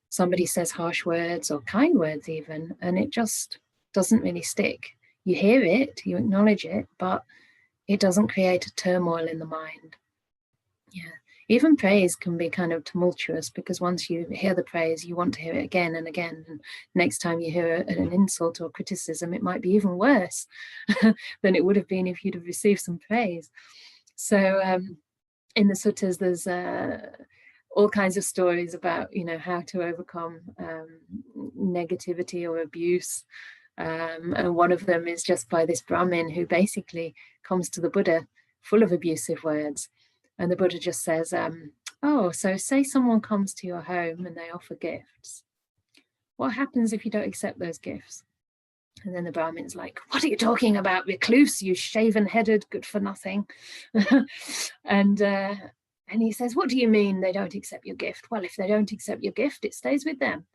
Somebody says harsh words or kind words even, and it just doesn't really stick. You hear it, you acknowledge it, but it doesn't create a turmoil in the mind. Yeah. Even praise can be kind of tumultuous, because once you hear the praise, you want to hear it again and again. And next time you hear an insult or criticism, it might be even worse than it would have been if you'd have received some praise. So in the suttas, there's all kinds of stories about, how to overcome negativity or abuse. And one of them is just by this Brahmin who basically comes to the Buddha full of abusive words. And the Buddha just says, so say someone comes to your home and they offer gifts. What happens if you don't accept those gifts? And then the Brahmin's like, what are you talking about, recluse, you shaven-headed, good for nothing? And he says, what do you mean they don't accept your gift? Well, if they don't accept your gift, it stays with them.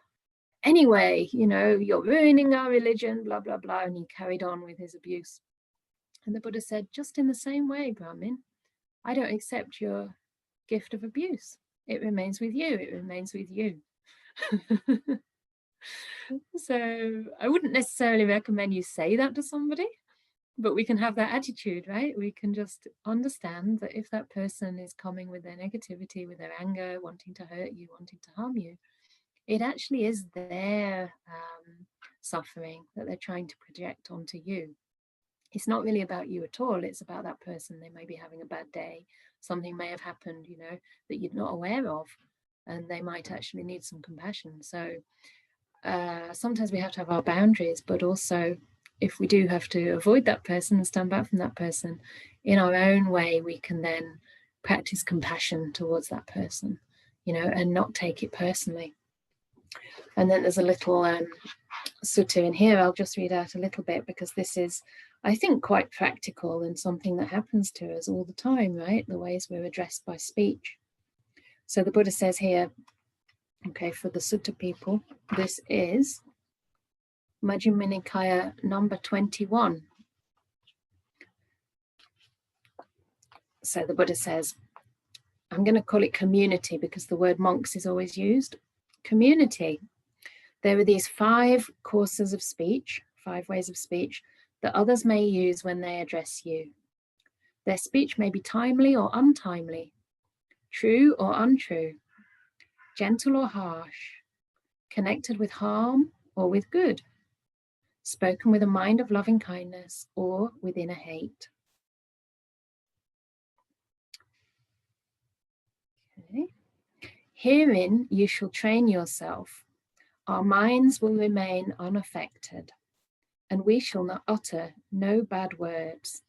Anyway, you're ruining our religion, blah, blah, blah. And he carried on with his abuse. And the Buddha said, just in the same way, Brahmin, I don't accept your gift of abuse. It remains with you. It remains with you. So I wouldn't necessarily recommend you say that to somebody, but we can have that attitude, right? We can just understand that if that person is coming with their negativity, with their anger, wanting to hurt you, wanting to harm you, it actually is their suffering that they're trying to project onto you. It's not really about you at all. It's about that person. They may be having a bad day. Something may have happened, that you're not aware of, and they might actually need some compassion. So sometimes we have to have our boundaries, but also if we do have to avoid that person and stand back from that person, in our own way, we can then practice compassion towards that person, and not take it personally. And then there's a little sutta in here. I'll just read out a little bit, because this is, I think, quite practical and something that happens to us all the time, right? The ways we're addressed by speech. So the Buddha says here, okay, for the sutta people, this is Majjhima Nikaya number 21. So the Buddha says, I'm going to call it community because the word monks is always used. Community. There are these 5 courses of speech, 5 ways of speech that others may use when they address you. Their speech may be timely or untimely, true or untrue, gentle or harsh, connected with harm or with good, spoken with a mind of loving kindness or with inner hate. Okay. Herein you shall train yourself. Our minds will remain unaffected. and we shall not utter no bad words.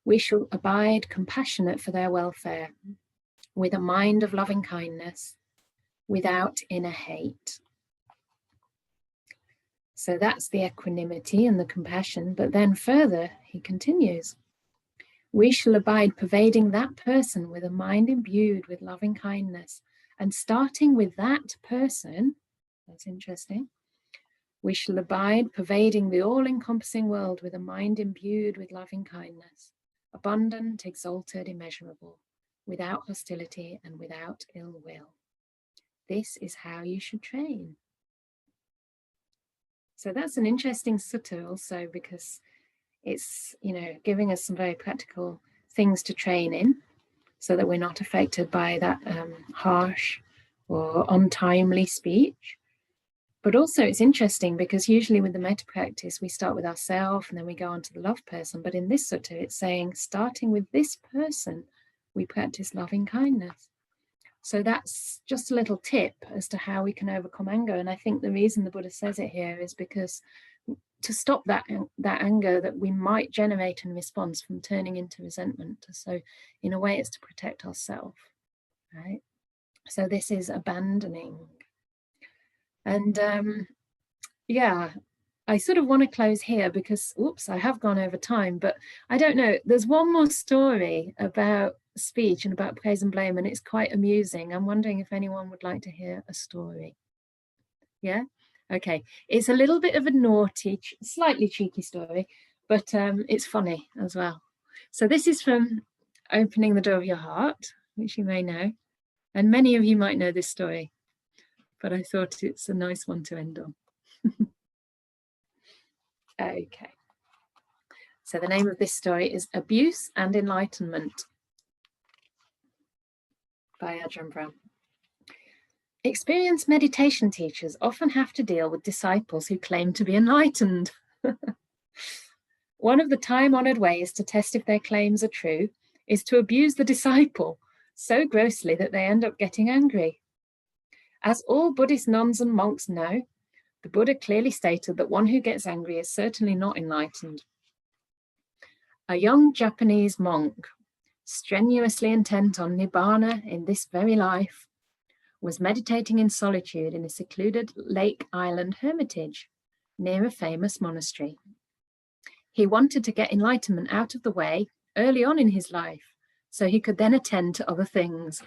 We shall abide compassionate for their welfare, with a mind of loving kindness, without inner hate. So that's the equanimity and the compassion. But then further, he continues, we shall abide pervading that person with a mind imbued with loving kindness. And starting with that person, that's interesting, we shall abide pervading the all-encompassing world with a mind imbued with loving kindness, abundant, exalted, immeasurable, without hostility and without ill will. This is how you should train. So that's an interesting sutta also, because it's, giving us some very practical things to train in so that we're not affected by that harsh or untimely speech. But also it's interesting because usually with the metta practice, we start with ourselves and then we go on to the love person. But in this sutta, it's saying, starting with this person, we practice loving kindness. So that's just a little tip as to how we can overcome anger. And I think the reason the Buddha says it here is because to stop that anger that we might generate in response from turning into resentment. So in a way, it's to protect ourselves, right? So this is abandoning. And yeah, I sort of want to close here because, oops, I have gone over time, but I don't know. There's one more story about speech and about praise and blame, and it's quite amusing. I'm wondering if anyone would like to hear a story. Yeah? Okay. It's a little bit of a naughty, slightly cheeky story, but it's funny as well. So this is from Opening the Door of Your Heart, which you may know. And many of you might know this story, but I thought it's a nice one to end on. Okay. So the name of this story is Abuse and Enlightenment by Ajahn Brahm. Experienced meditation teachers often have to deal with disciples who claim to be enlightened. One of the time-honored ways to test if their claims are true is to abuse the disciple so grossly that they end up getting angry. As all Buddhist nuns and monks know, the Buddha clearly stated that one who gets angry is certainly not enlightened. A young Japanese monk, strenuously intent on nibbana in this very life, was meditating in solitude in a secluded lake island hermitage near a famous monastery. He wanted to get enlightenment out of the way early on in his life, so he could then attend to other things.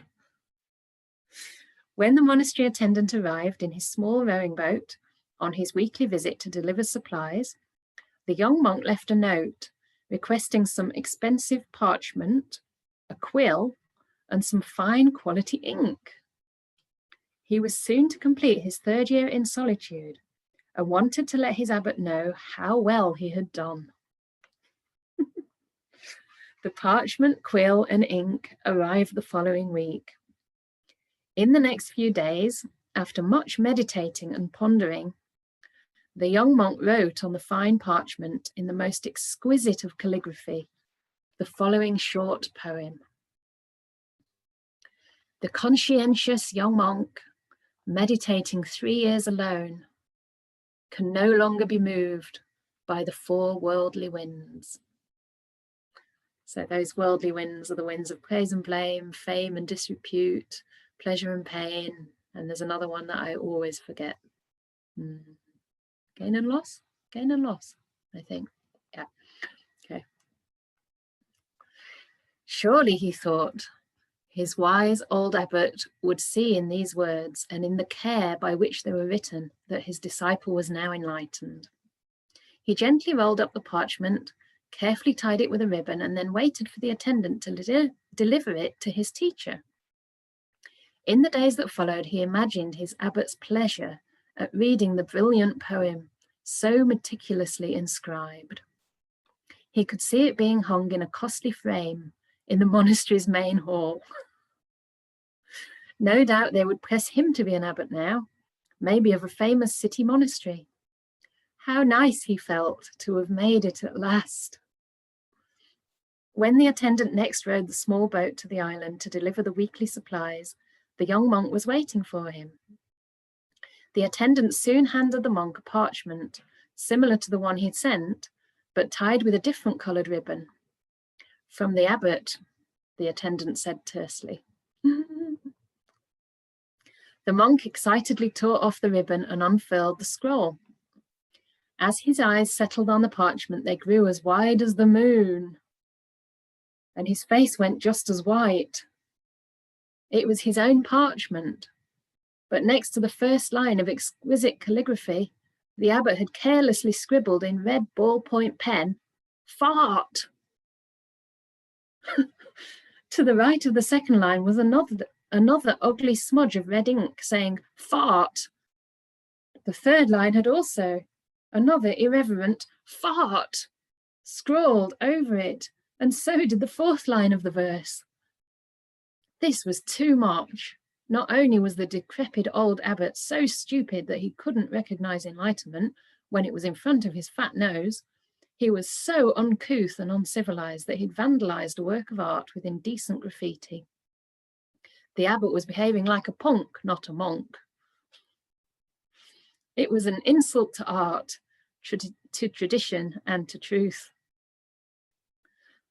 When the monastery attendant arrived in his small rowing boat on his weekly visit to deliver supplies, the young monk left a note requesting some expensive parchment, a quill, and some fine quality ink. He was soon to complete his 3rd year in solitude and wanted to let his abbot know how well he had done. The parchment, quill, and ink arrived the following week. In the next few days, after much meditating and pondering, the young monk wrote on the fine parchment in the most exquisite of calligraphy the following short poem. The conscientious young monk, meditating 3 years alone, can no longer be moved by the 4 worldly winds. So those worldly winds are the winds of praise and blame, fame and disrepute, pleasure and pain, and there's another one that I always forget. Gain and loss? Gain and loss, I think. Yeah. Okay. Surely, he thought, his wise old abbot would see in these words and in the care by which they were written that his disciple was now enlightened. He gently rolled up the parchment, carefully tied it with a ribbon, and then waited for the attendant to deliver it to his teacher. In the days that followed, he imagined his abbot's pleasure at reading the brilliant poem so meticulously inscribed. He could see it being hung in a costly frame in the monastery's main hall. No doubt they would press him to be an abbot now, maybe of a famous city monastery. How nice he felt to have made it at last. When the attendant next rowed the small boat to the island to deliver the weekly supplies, the young monk was waiting for him. The attendant soon handed the monk a parchment similar to the one he'd sent, but tied with a different coloured ribbon. "From the abbot," the attendant said tersely. The monk excitedly tore off the ribbon and unfurled the scroll. As his eyes settled on the parchment, they grew as wide as the moon, and his face went just as white. It was his own parchment, but next to the first line of exquisite calligraphy, the abbot had carelessly scribbled in red ballpoint pen, "Fart." To the right of the second line was another ugly smudge of red ink saying, "Fart." The third line had also another irreverent "Fart" scrawled over it, and so did the fourth line of the verse. This was too much. Not only was the decrepit old abbot so stupid that he couldn't recognize enlightenment when it was in front of his fat nose, he was so uncouth and uncivilized that he'd vandalized a work of art with indecent graffiti. The abbot was behaving like a punk, not a monk. It was an insult to art, to tradition, and to truth.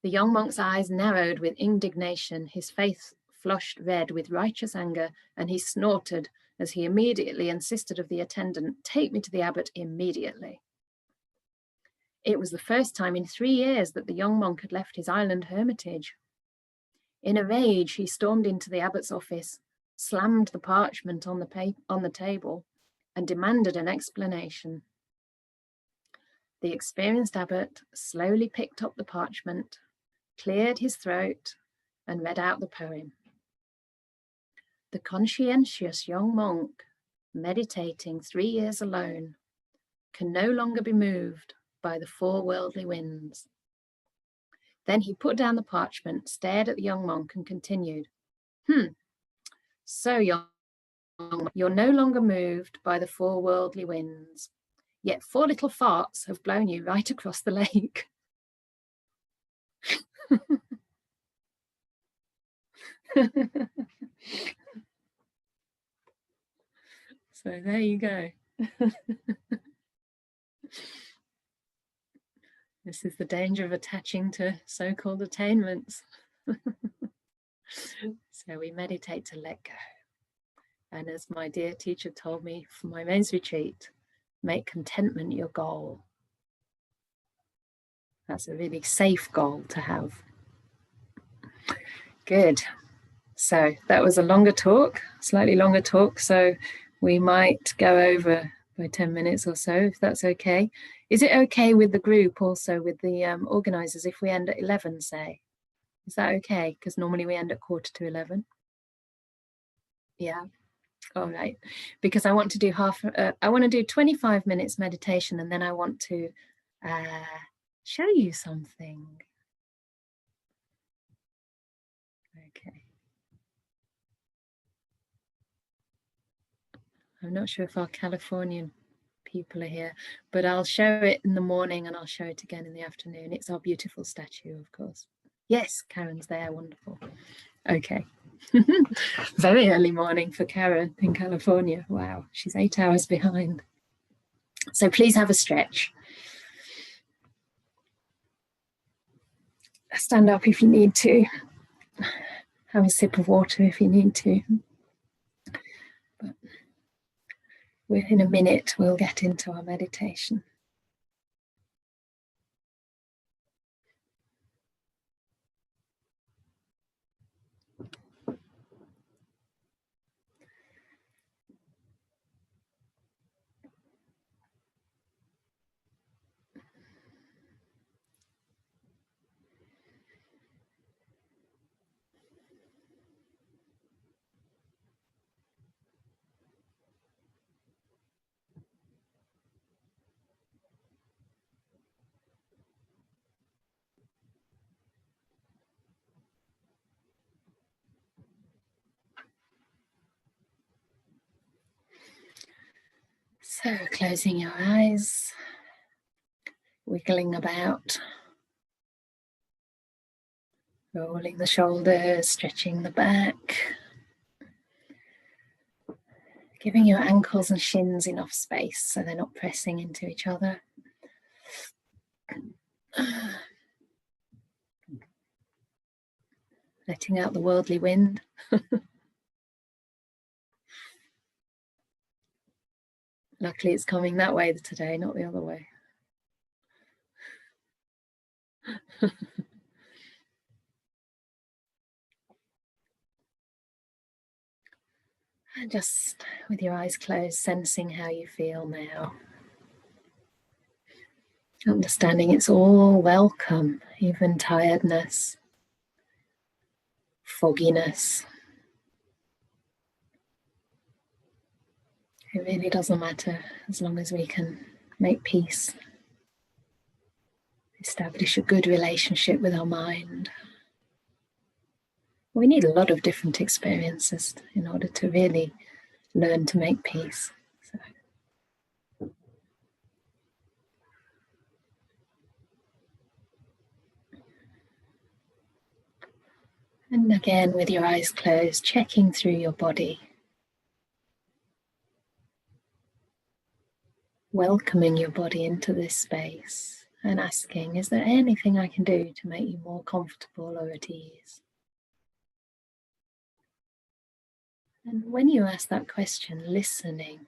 The young monk's eyes narrowed with indignation, his face flushed red with righteous anger, and he snorted as he immediately insisted of the attendant, "Take me to the abbot immediately." It was the first time in 3 years that the young monk had left his island hermitage. In a rage, he stormed into the abbot's office, slammed the parchment on the table, and demanded an explanation. The experienced abbot slowly picked up the parchment, cleared his throat, and read out the poem. The conscientious young monk, meditating 3 years alone, can no longer be moved by the 4 worldly winds. Then he put down the parchment, stared at the young monk, and continued, "So, young monk, you're no longer moved by the 4 worldly winds, yet 4 little farts have blown you right across the lake." So there you go. This is the danger of attaching to so-called attainments. So we meditate to let go. And as my dear teacher told me for my men's retreat, make contentment your goal. That's a really safe goal to have. Good. So that was a longer talk, slightly longer talk. So we might go over by 10 minutes or so, if that's okay. Is it okay with the group also, with the organisers, if we end at 11, say? Is that okay? Because normally we end at 11:15. Yeah. All right. Because I want to do I want to do 25 minutes meditation, and then I want to show you something. Okay. I'm not sure if our Californian people are here, but I'll show it in the morning and I'll show it again in the afternoon. It's our beautiful statue, of course. Yes, Karen's there. Wonderful. Okay. Very early morning for Karen in California. Wow, she's 8 hours behind. So please have a stretch. Stand up if you need to. Have a sip of water if you need to. But in a minute, we'll get into our meditation. So closing your eyes, wiggling about, rolling the shoulders, stretching the back, Giving your ankles and shins enough space so they're not pressing into each other. Letting out the worldly wind. Luckily it's coming that way today, not the other way. And just with your eyes closed, sensing how you feel now. Understanding it's all welcome, even tiredness, fogginess. It really doesn't matter as long as we can make peace, establish a good relationship with our mind. We need a lot of different experiences in order to really learn to make peace. And again, with your eyes closed, checking through your body. Welcoming your body into this space and asking, is there anything I can do to make you more comfortable or at ease? And when you ask that question, listening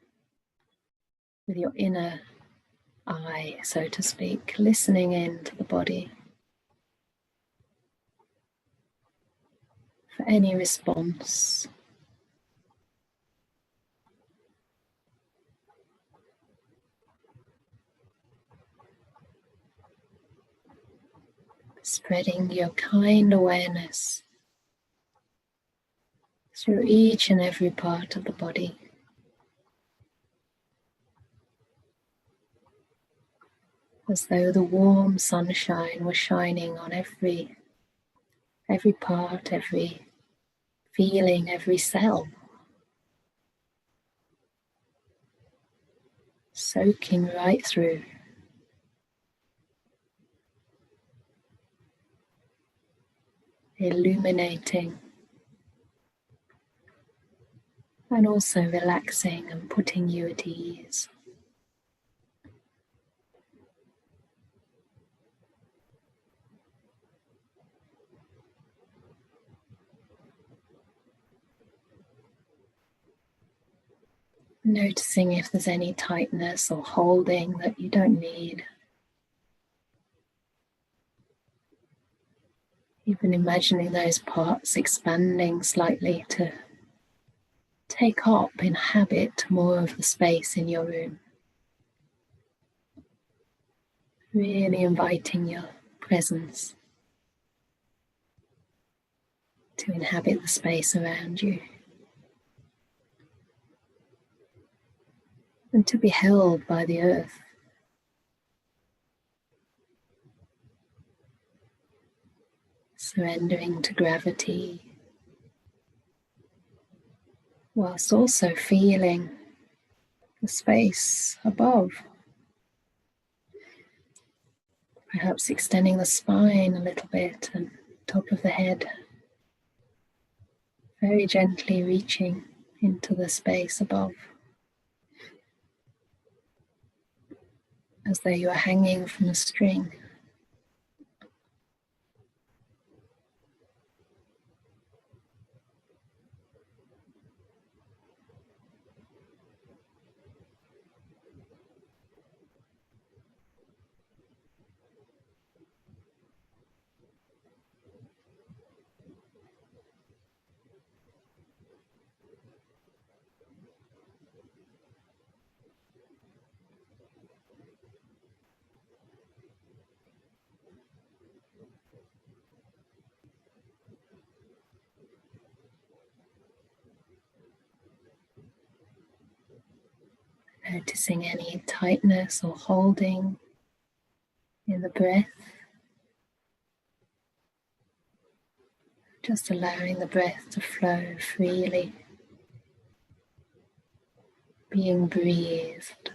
with your inner eye, so to speak, listening into the body for any response. Spreading your kind awareness through each and every part of the body. As though the warm sunshine was shining on every part, every feeling, every cell. Soaking right through. Illuminating. And also relaxing and putting you at ease. Noticing if there's any tightness or holding that you don't need. Even imagining those parts expanding slightly to take up, inhabit more of the space in your room. Really inviting your presence to inhabit the space around you. And to be held by the earth. Surrendering to gravity, whilst also feeling the space above. Perhaps extending the spine a little bit and top of the head. Very gently reaching into the space above. As though you are hanging from a string. Noticing any tightness or holding in the breath. Just allowing the breath to flow freely, being breathed.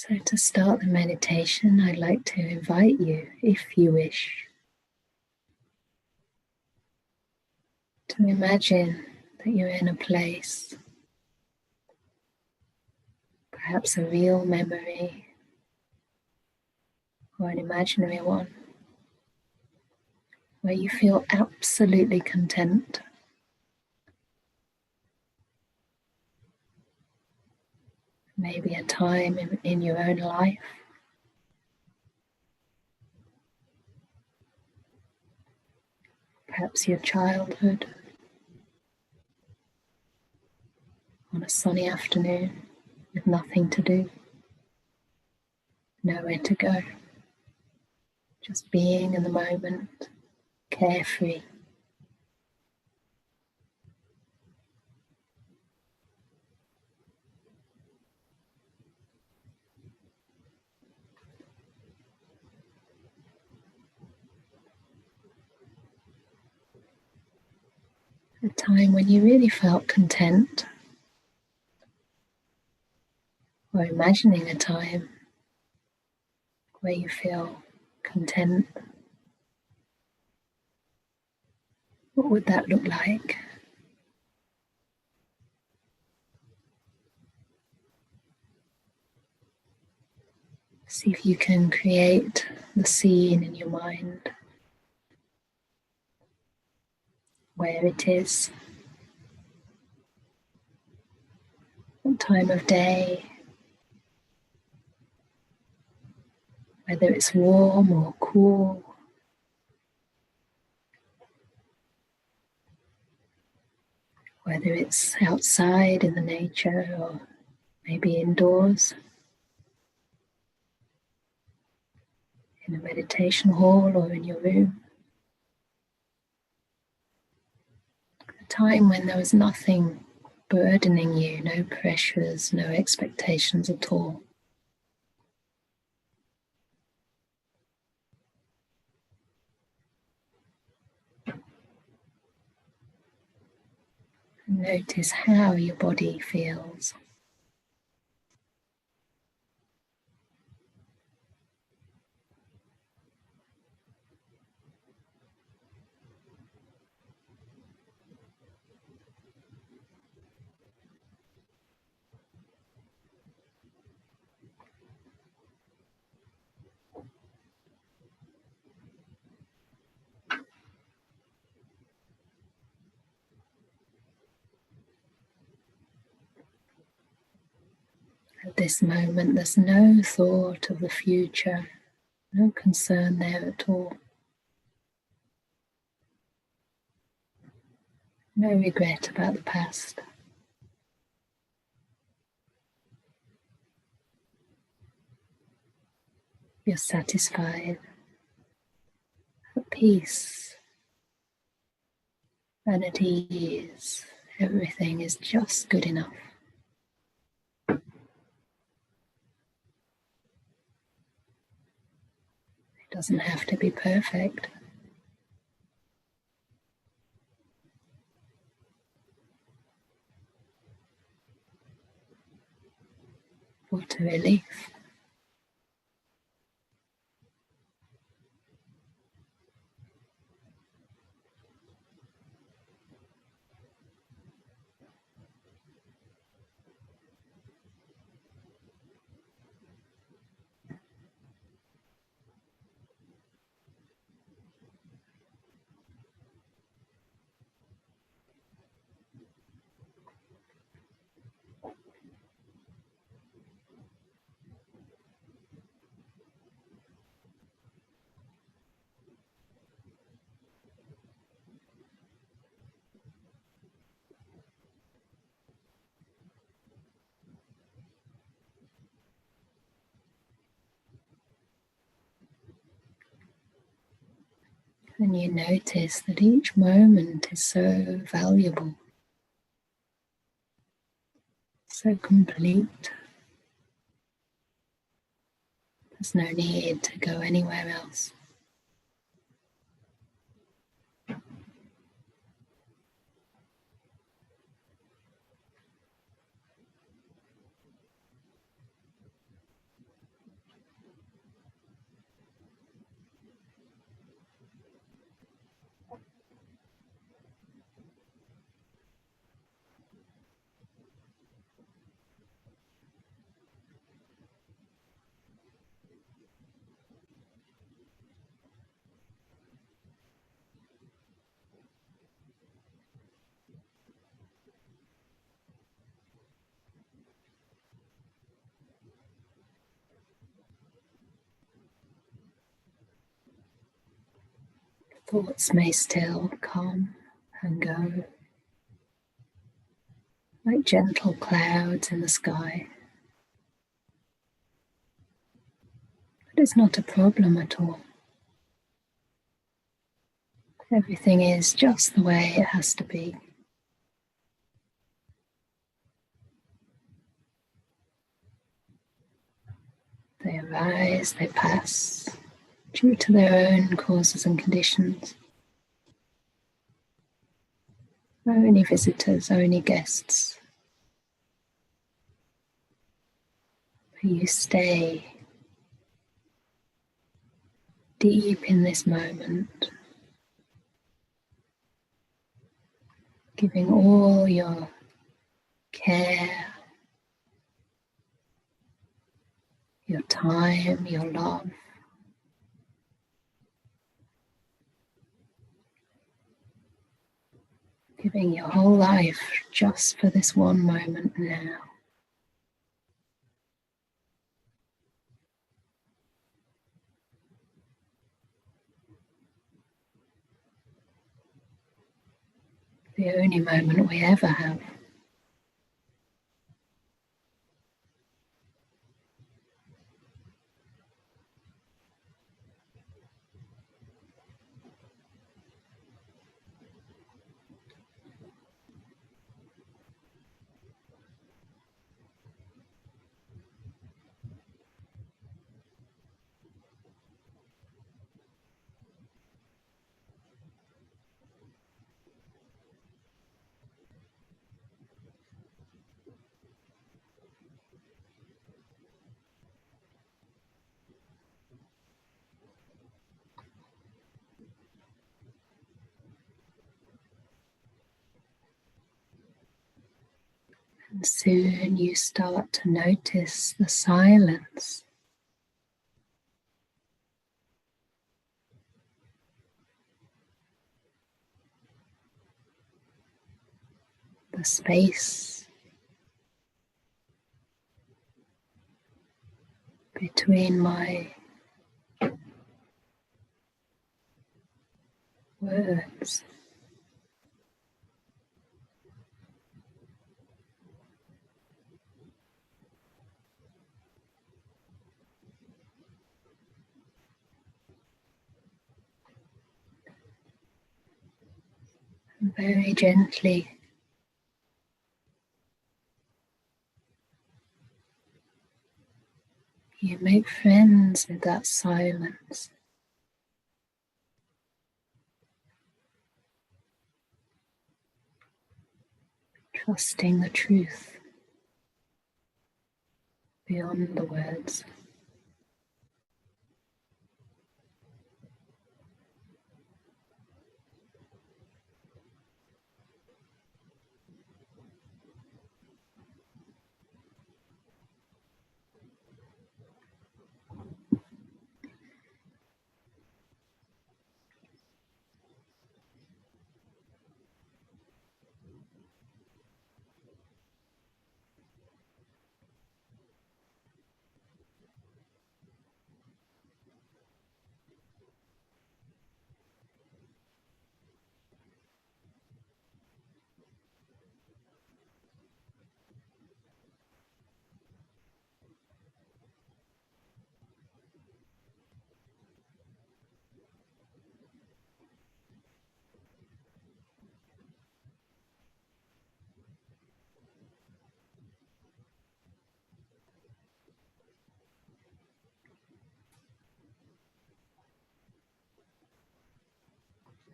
So to start the meditation, I'd like to invite you, if you wish, to imagine that you're in a place, perhaps a real memory or an imaginary one, where you feel absolutely content. Maybe a time in your own life, perhaps your childhood, on a sunny afternoon with nothing to do, nowhere to go, just being in the moment, carefree. A time when you really felt content, or imagining a time where you feel content. What would that look like? See if you can create the scene in your mind, where it is, what time of day, whether it's warm or cool, whether it's outside in the nature or maybe indoors, in a meditation hall or in your room. A time when there was nothing burdening you, no pressures, no expectations at all. Notice how your body feels. At this moment, there's no thought of the future, no concern there at all. No regret about the past. You're satisfied, at peace, and at ease. Everything is just good enough. It doesn't have to be perfect. What a relief. And you notice that each moment is so valuable, so complete. There's no need to go anywhere else. Thoughts may still come and go, like gentle clouds in the sky. But it's not a problem at all. Everything is just the way it has to be. They arise, they pass, due to their own causes and conditions. Only visitors, only guests. But you stay deep in this moment, giving all your care, your time, your love. Giving your whole life just for this one moment now. The only moment we ever have. And soon you start to notice the silence. The space between my words. And very gently you make friends with that silence. Trusting the truth beyond the words.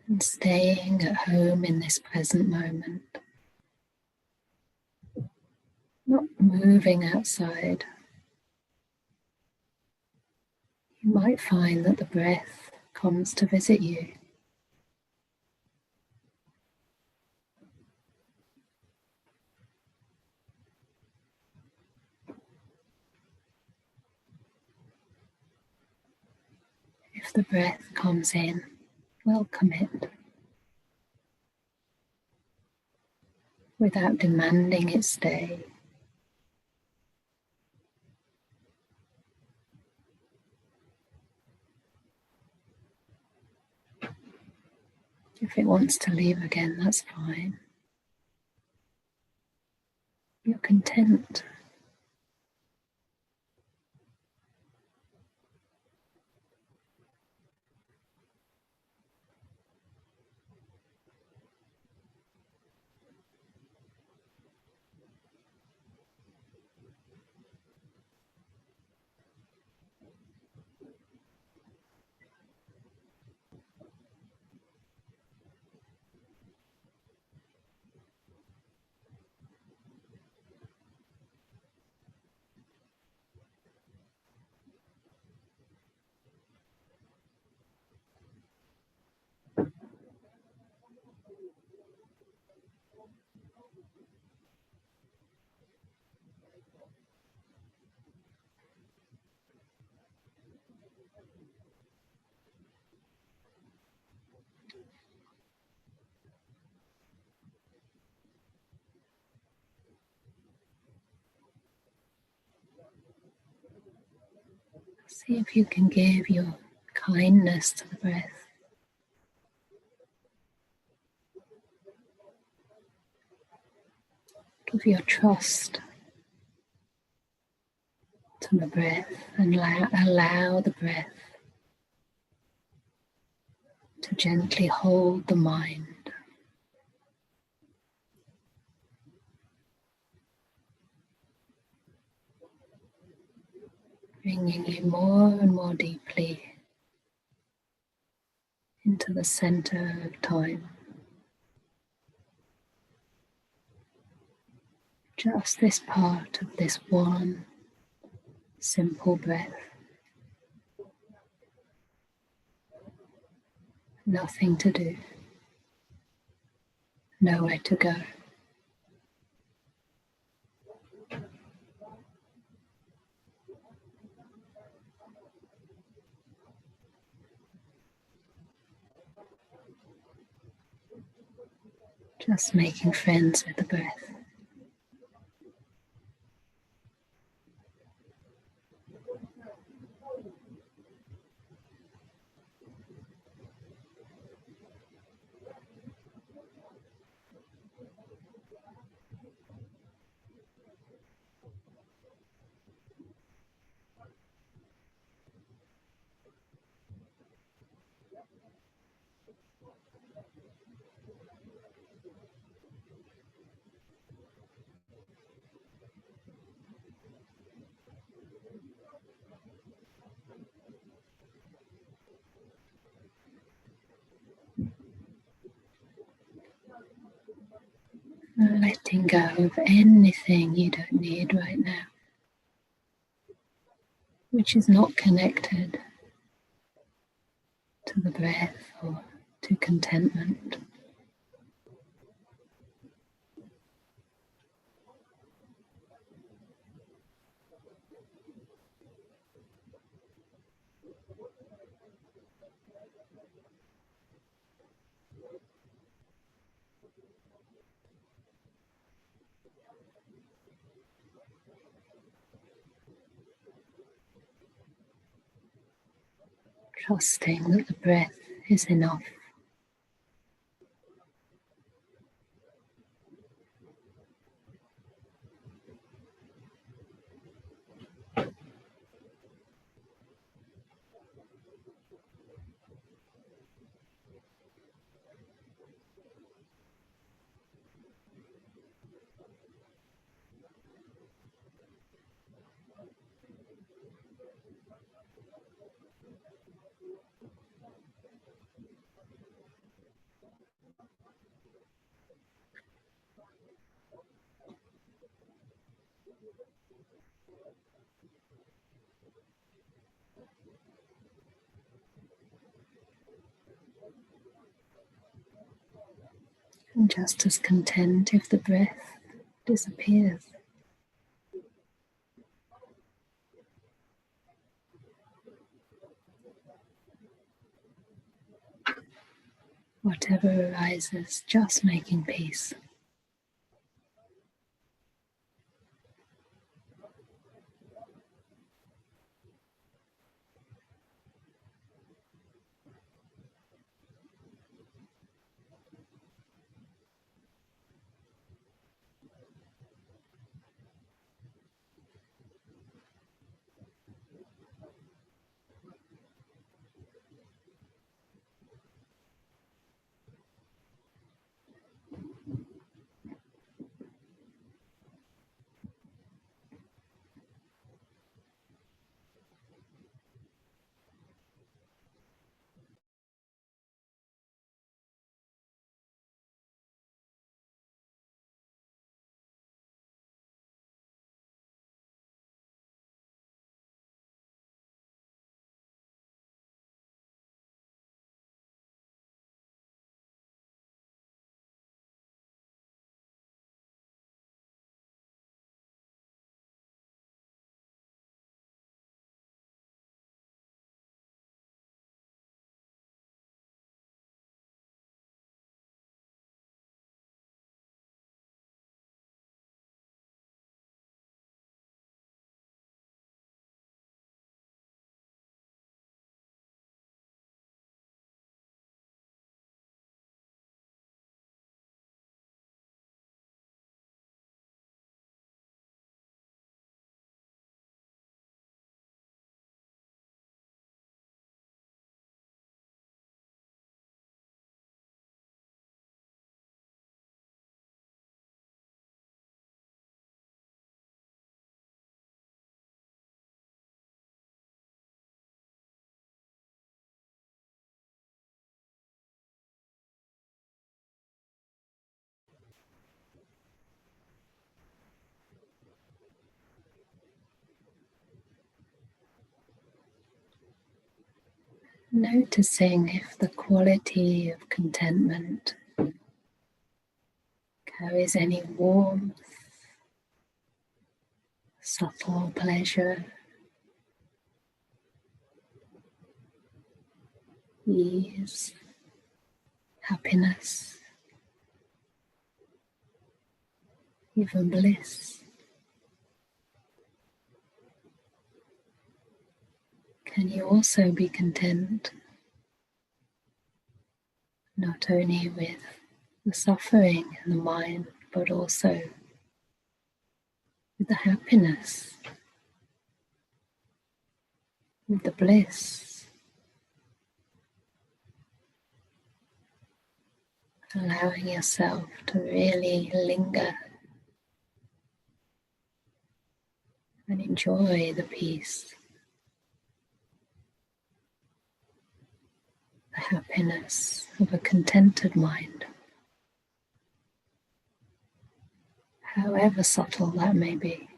And staying at home in this present moment. Not moving outside. You might find that the breath comes to visit you. If the breath comes in, welcome it without demanding it stay. If it wants to leave again, that's fine. You're content. See if you can give your kindness to the breath. Give your trust to the breath and allow the breath to gently hold the mind. Bringing you more and more deeply into the center of time. Just this part of this one simple breath. Nothing to do. Nowhere to go. Just making friends with the breath. Letting go of anything you don't need right now, which is not connected to the breath or to contentment. Trusting that the breath is enough. And just as content if the breath disappears. Whatever arises, just making peace. noticing if the quality of contentment carries any warmth, subtle pleasure, ease, happiness, even bliss. Can you also be content not only with the suffering in the mind, but also with the happiness, with the bliss, allowing yourself to really linger and enjoy the peace, the happiness of a contented mind, however subtle that may be.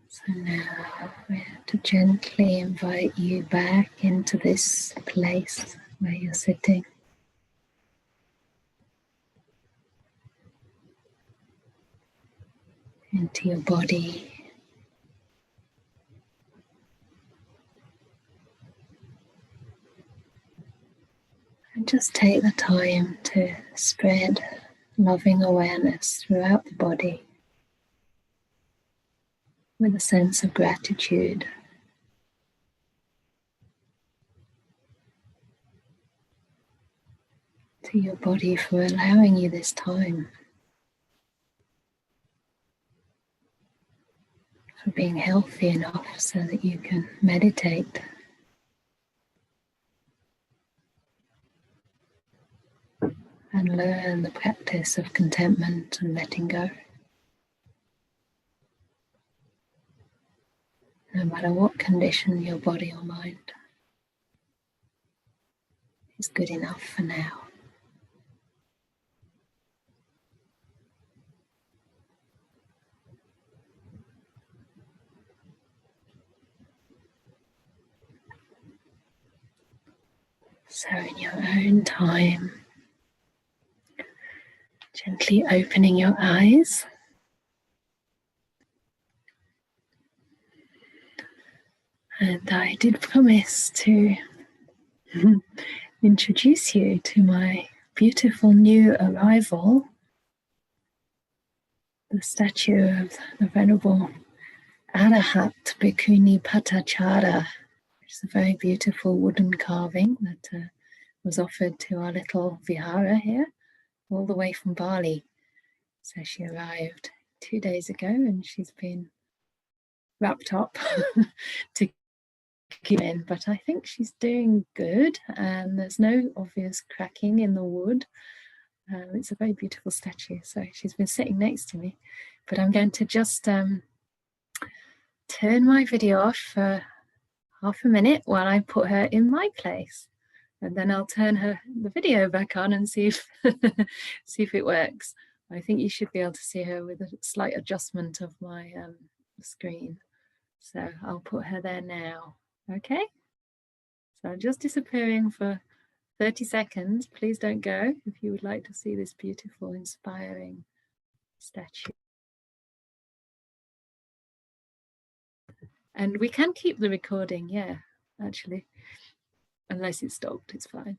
So now we have to gently invite you back into this place where you're sitting. Into your body. And just take the time to spread loving awareness throughout the body with a sense of gratitude. To your body for allowing you this time, for being healthy enough so that you can meditate. And learn the practice of contentment and letting go. No matter what condition your body or mind is good enough for now. So in your own time, gently opening your eyes. And I did promise to introduce you to my beautiful new arrival, the statue of the Venerable Arahat Bhikkhuni Patinsaga, which is a very beautiful wooden carving that was offered to our little vihara here, all the way from Bali. So she arrived 2 days ago and she's been wrapped up to keep in, but I think she's doing good and there's no obvious cracking in the wood. It's a very beautiful statue, so she's been sitting next to me, but I'm going to just turn my video off for half a minute while I put her in my place, and then I'll turn the video back on and see if see if it works. I think you should be able to see her with a slight adjustment of my screen. So I'll put her there now. Okay. So I'm just disappearing for 30 seconds. Please don't go if you would like to see this beautiful, inspiring statue. And we can keep the recording, yeah, actually. Unless it's stopped, it's fine.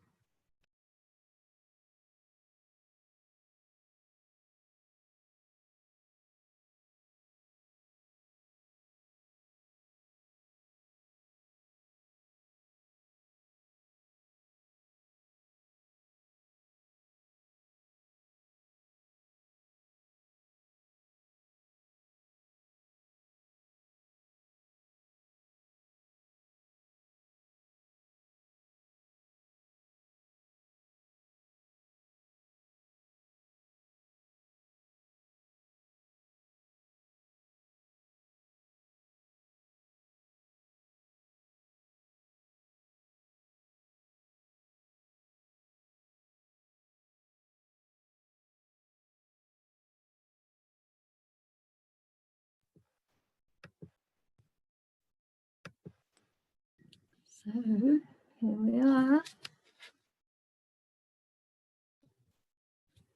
So here we are.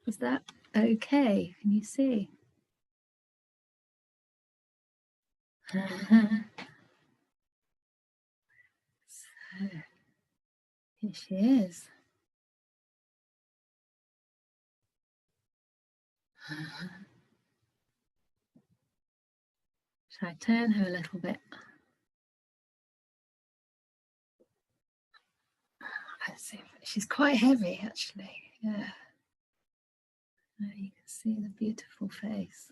Is that okay? Can you see? So, here she is. Shall I turn her a little bit? Let's see. She's quite heavy, actually. Yeah. There you can see the beautiful face.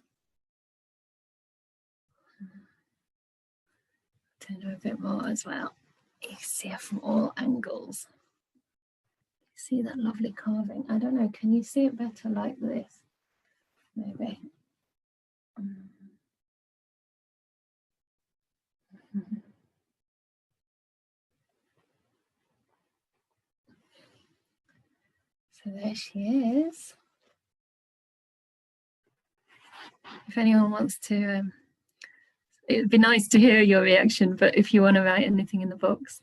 Turn her a bit more as well. You can see her from all angles. See that lovely carving? I don't know, can you see it better like this? Maybe. So there she is. If anyone wants to, it would be nice to hear your reaction, but if you want to write anything in the box.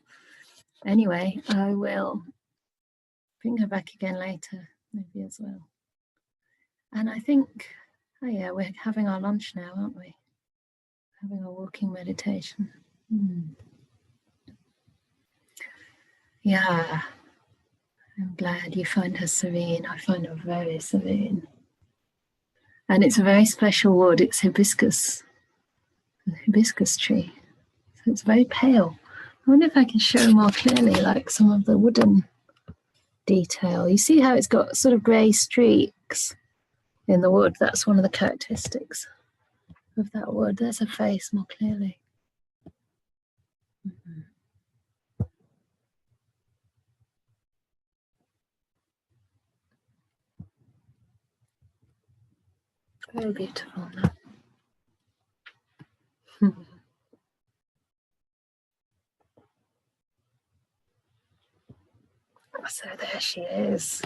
Anyway, I will bring her back again later, maybe as well. And I think, oh yeah, we're having our lunch now, aren't we? Having a walking meditation. Yeah, I'm glad you find her serene. I find her very serene. And it's a very special wood. It's hibiscus tree. So it's very pale. I wonder if I can show more clearly, like some of the wooden detail. You see how it's got sort of grey streaks in the wood? That's one of the characteristics of that wood. There's her face more clearly. Very beautiful. So there she is.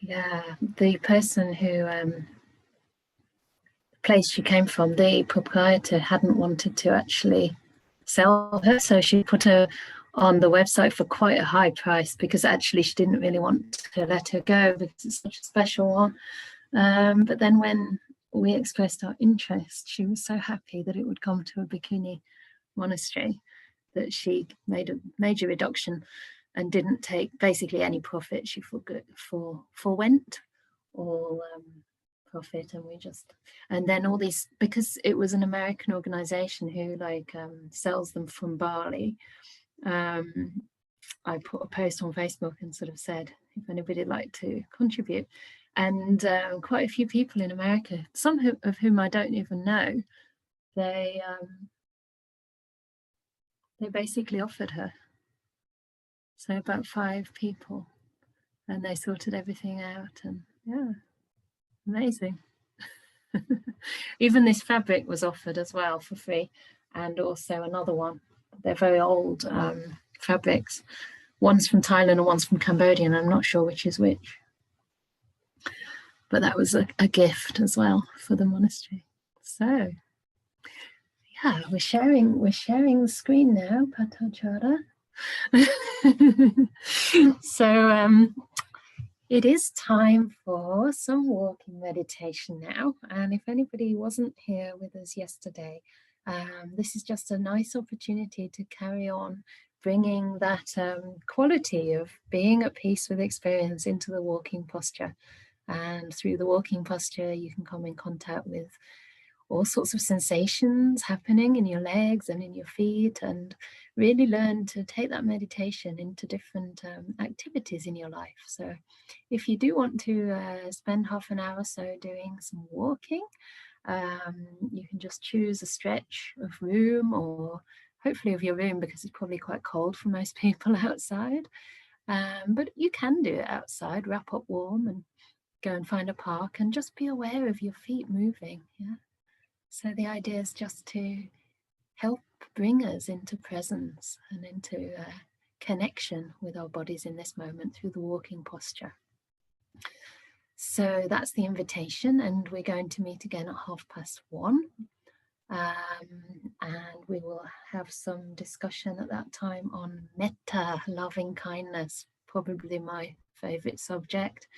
Yeah, the person who, the place she came from, the proprietor hadn't wanted to actually sell her, so she put her on the website for quite a high price because actually she didn't really want to let her go because it's such a special one. But then when we expressed our interest, she was so happy that it would come to a bikini monastery that she made a major reduction and didn't take basically any profit. She forwent all profit, and we just, and then all these, because it was an American organization who like sells them from Bali. I put a post on Facebook and sort of said if anybody would like to contribute, and quite a few people in America, some of whom I don't even know, they basically offered her. So about 5 people, and they sorted everything out, and yeah, amazing. Even this fabric was offered as well for free, and also another one They're very old fabrics. One's from Thailand and one's from Cambodia, and I'm not sure which is which. But that was a gift as well for the monastery. So yeah, we're sharing the screen now, Patinsaga. So it is time for some walking meditation now. And if anybody wasn't here with us yesterday, this is just a nice opportunity to carry on bringing that quality of being at peace with experience into the walking posture. And through the walking posture, you can come in contact with all sorts of sensations happening in your legs and in your feet, and really learn to take that meditation into different activities in your life. So if you do want to spend half an hour or so doing some walking, you can just choose a stretch of room, or hopefully of your room, because it's probably quite cold for most people outside. But you can do it outside, wrap up warm and go and find a park and just be aware of your feet moving. Yeah. So the idea is just to help bring us into presence and into connection with our bodies in this moment through the walking posture. So that's the invitation, and we're going to meet again at 1:30. And we will have some discussion at that time on metta, loving kindness, probably my favorite subject,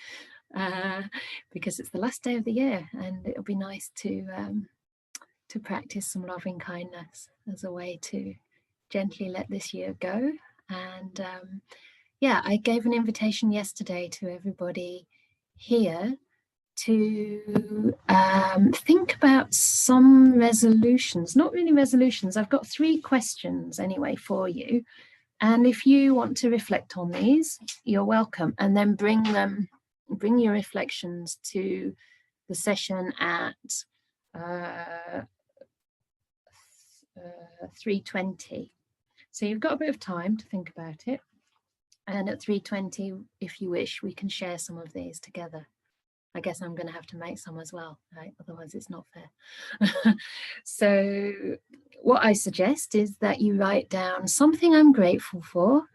because it's the last day of the year, and it'll be nice to practice some loving kindness as a way to gently let this year go. And yeah, I gave an invitation yesterday to everybody here to think about some resolutions. Not really resolutions. I've got 3 questions anyway for you. And if you want to reflect on these, you're welcome. And then bring your reflections to the session at 3:20. So you've got a bit of time to think about it. And at 3:20, if you wish, we can share some of these together. I guess I'm going to have to make some as well, right? Otherwise it's not fair. So what I suggest is that you write down something I'm grateful for,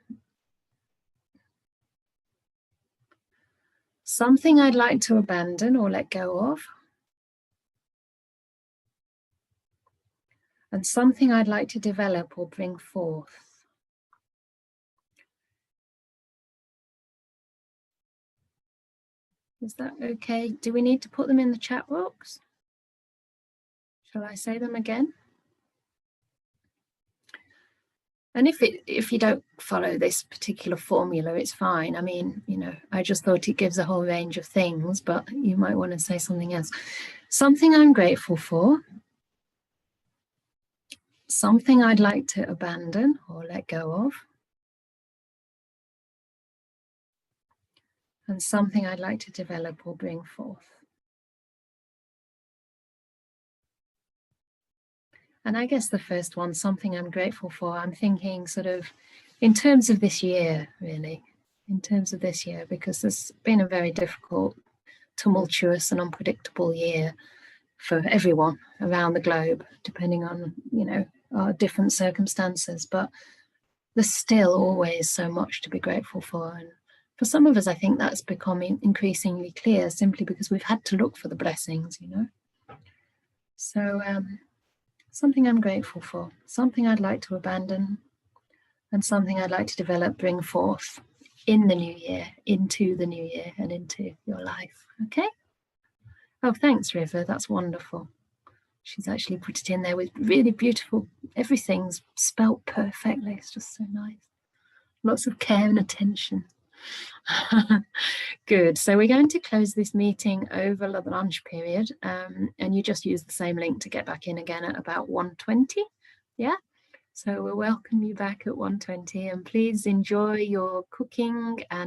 something I'd like to abandon or let go of, and something I'd like to develop or bring forth. Is that okay? Do we need to put them in the chat box? Shall I say them again? And if you don't follow this particular formula, it's fine. I mean, you know, I just thought it gives a whole range of things, but you might want to say something else. Something I'm grateful for, something I'd like to abandon or let go of, and something I'd like to develop or bring forth. And I guess the first one, something I'm grateful for, I'm thinking sort of in terms of this year, really, in terms of this year, because it's been a very difficult, tumultuous and unpredictable year for everyone around the globe, depending on, you know, our different circumstances. But there's still always so much to be grateful for. And for some of us, I think that's becoming increasingly clear simply because we've had to look for the blessings, you know. So something I'm grateful for, something I'd like to abandon, and something I'd like to develop, bring forth in the new year, into the new year and into your life. Okay? Oh, thanks, River. That's wonderful. She's actually put it in there with really beautiful, everything's spelt perfectly. It's just so nice. Lots of care and attention. Good. So we're going to close this meeting over the lunch period, and you just use the same link to get back in again at about 1:20. Yeah. So we'll welcome you back at 1:20, and please enjoy your cooking and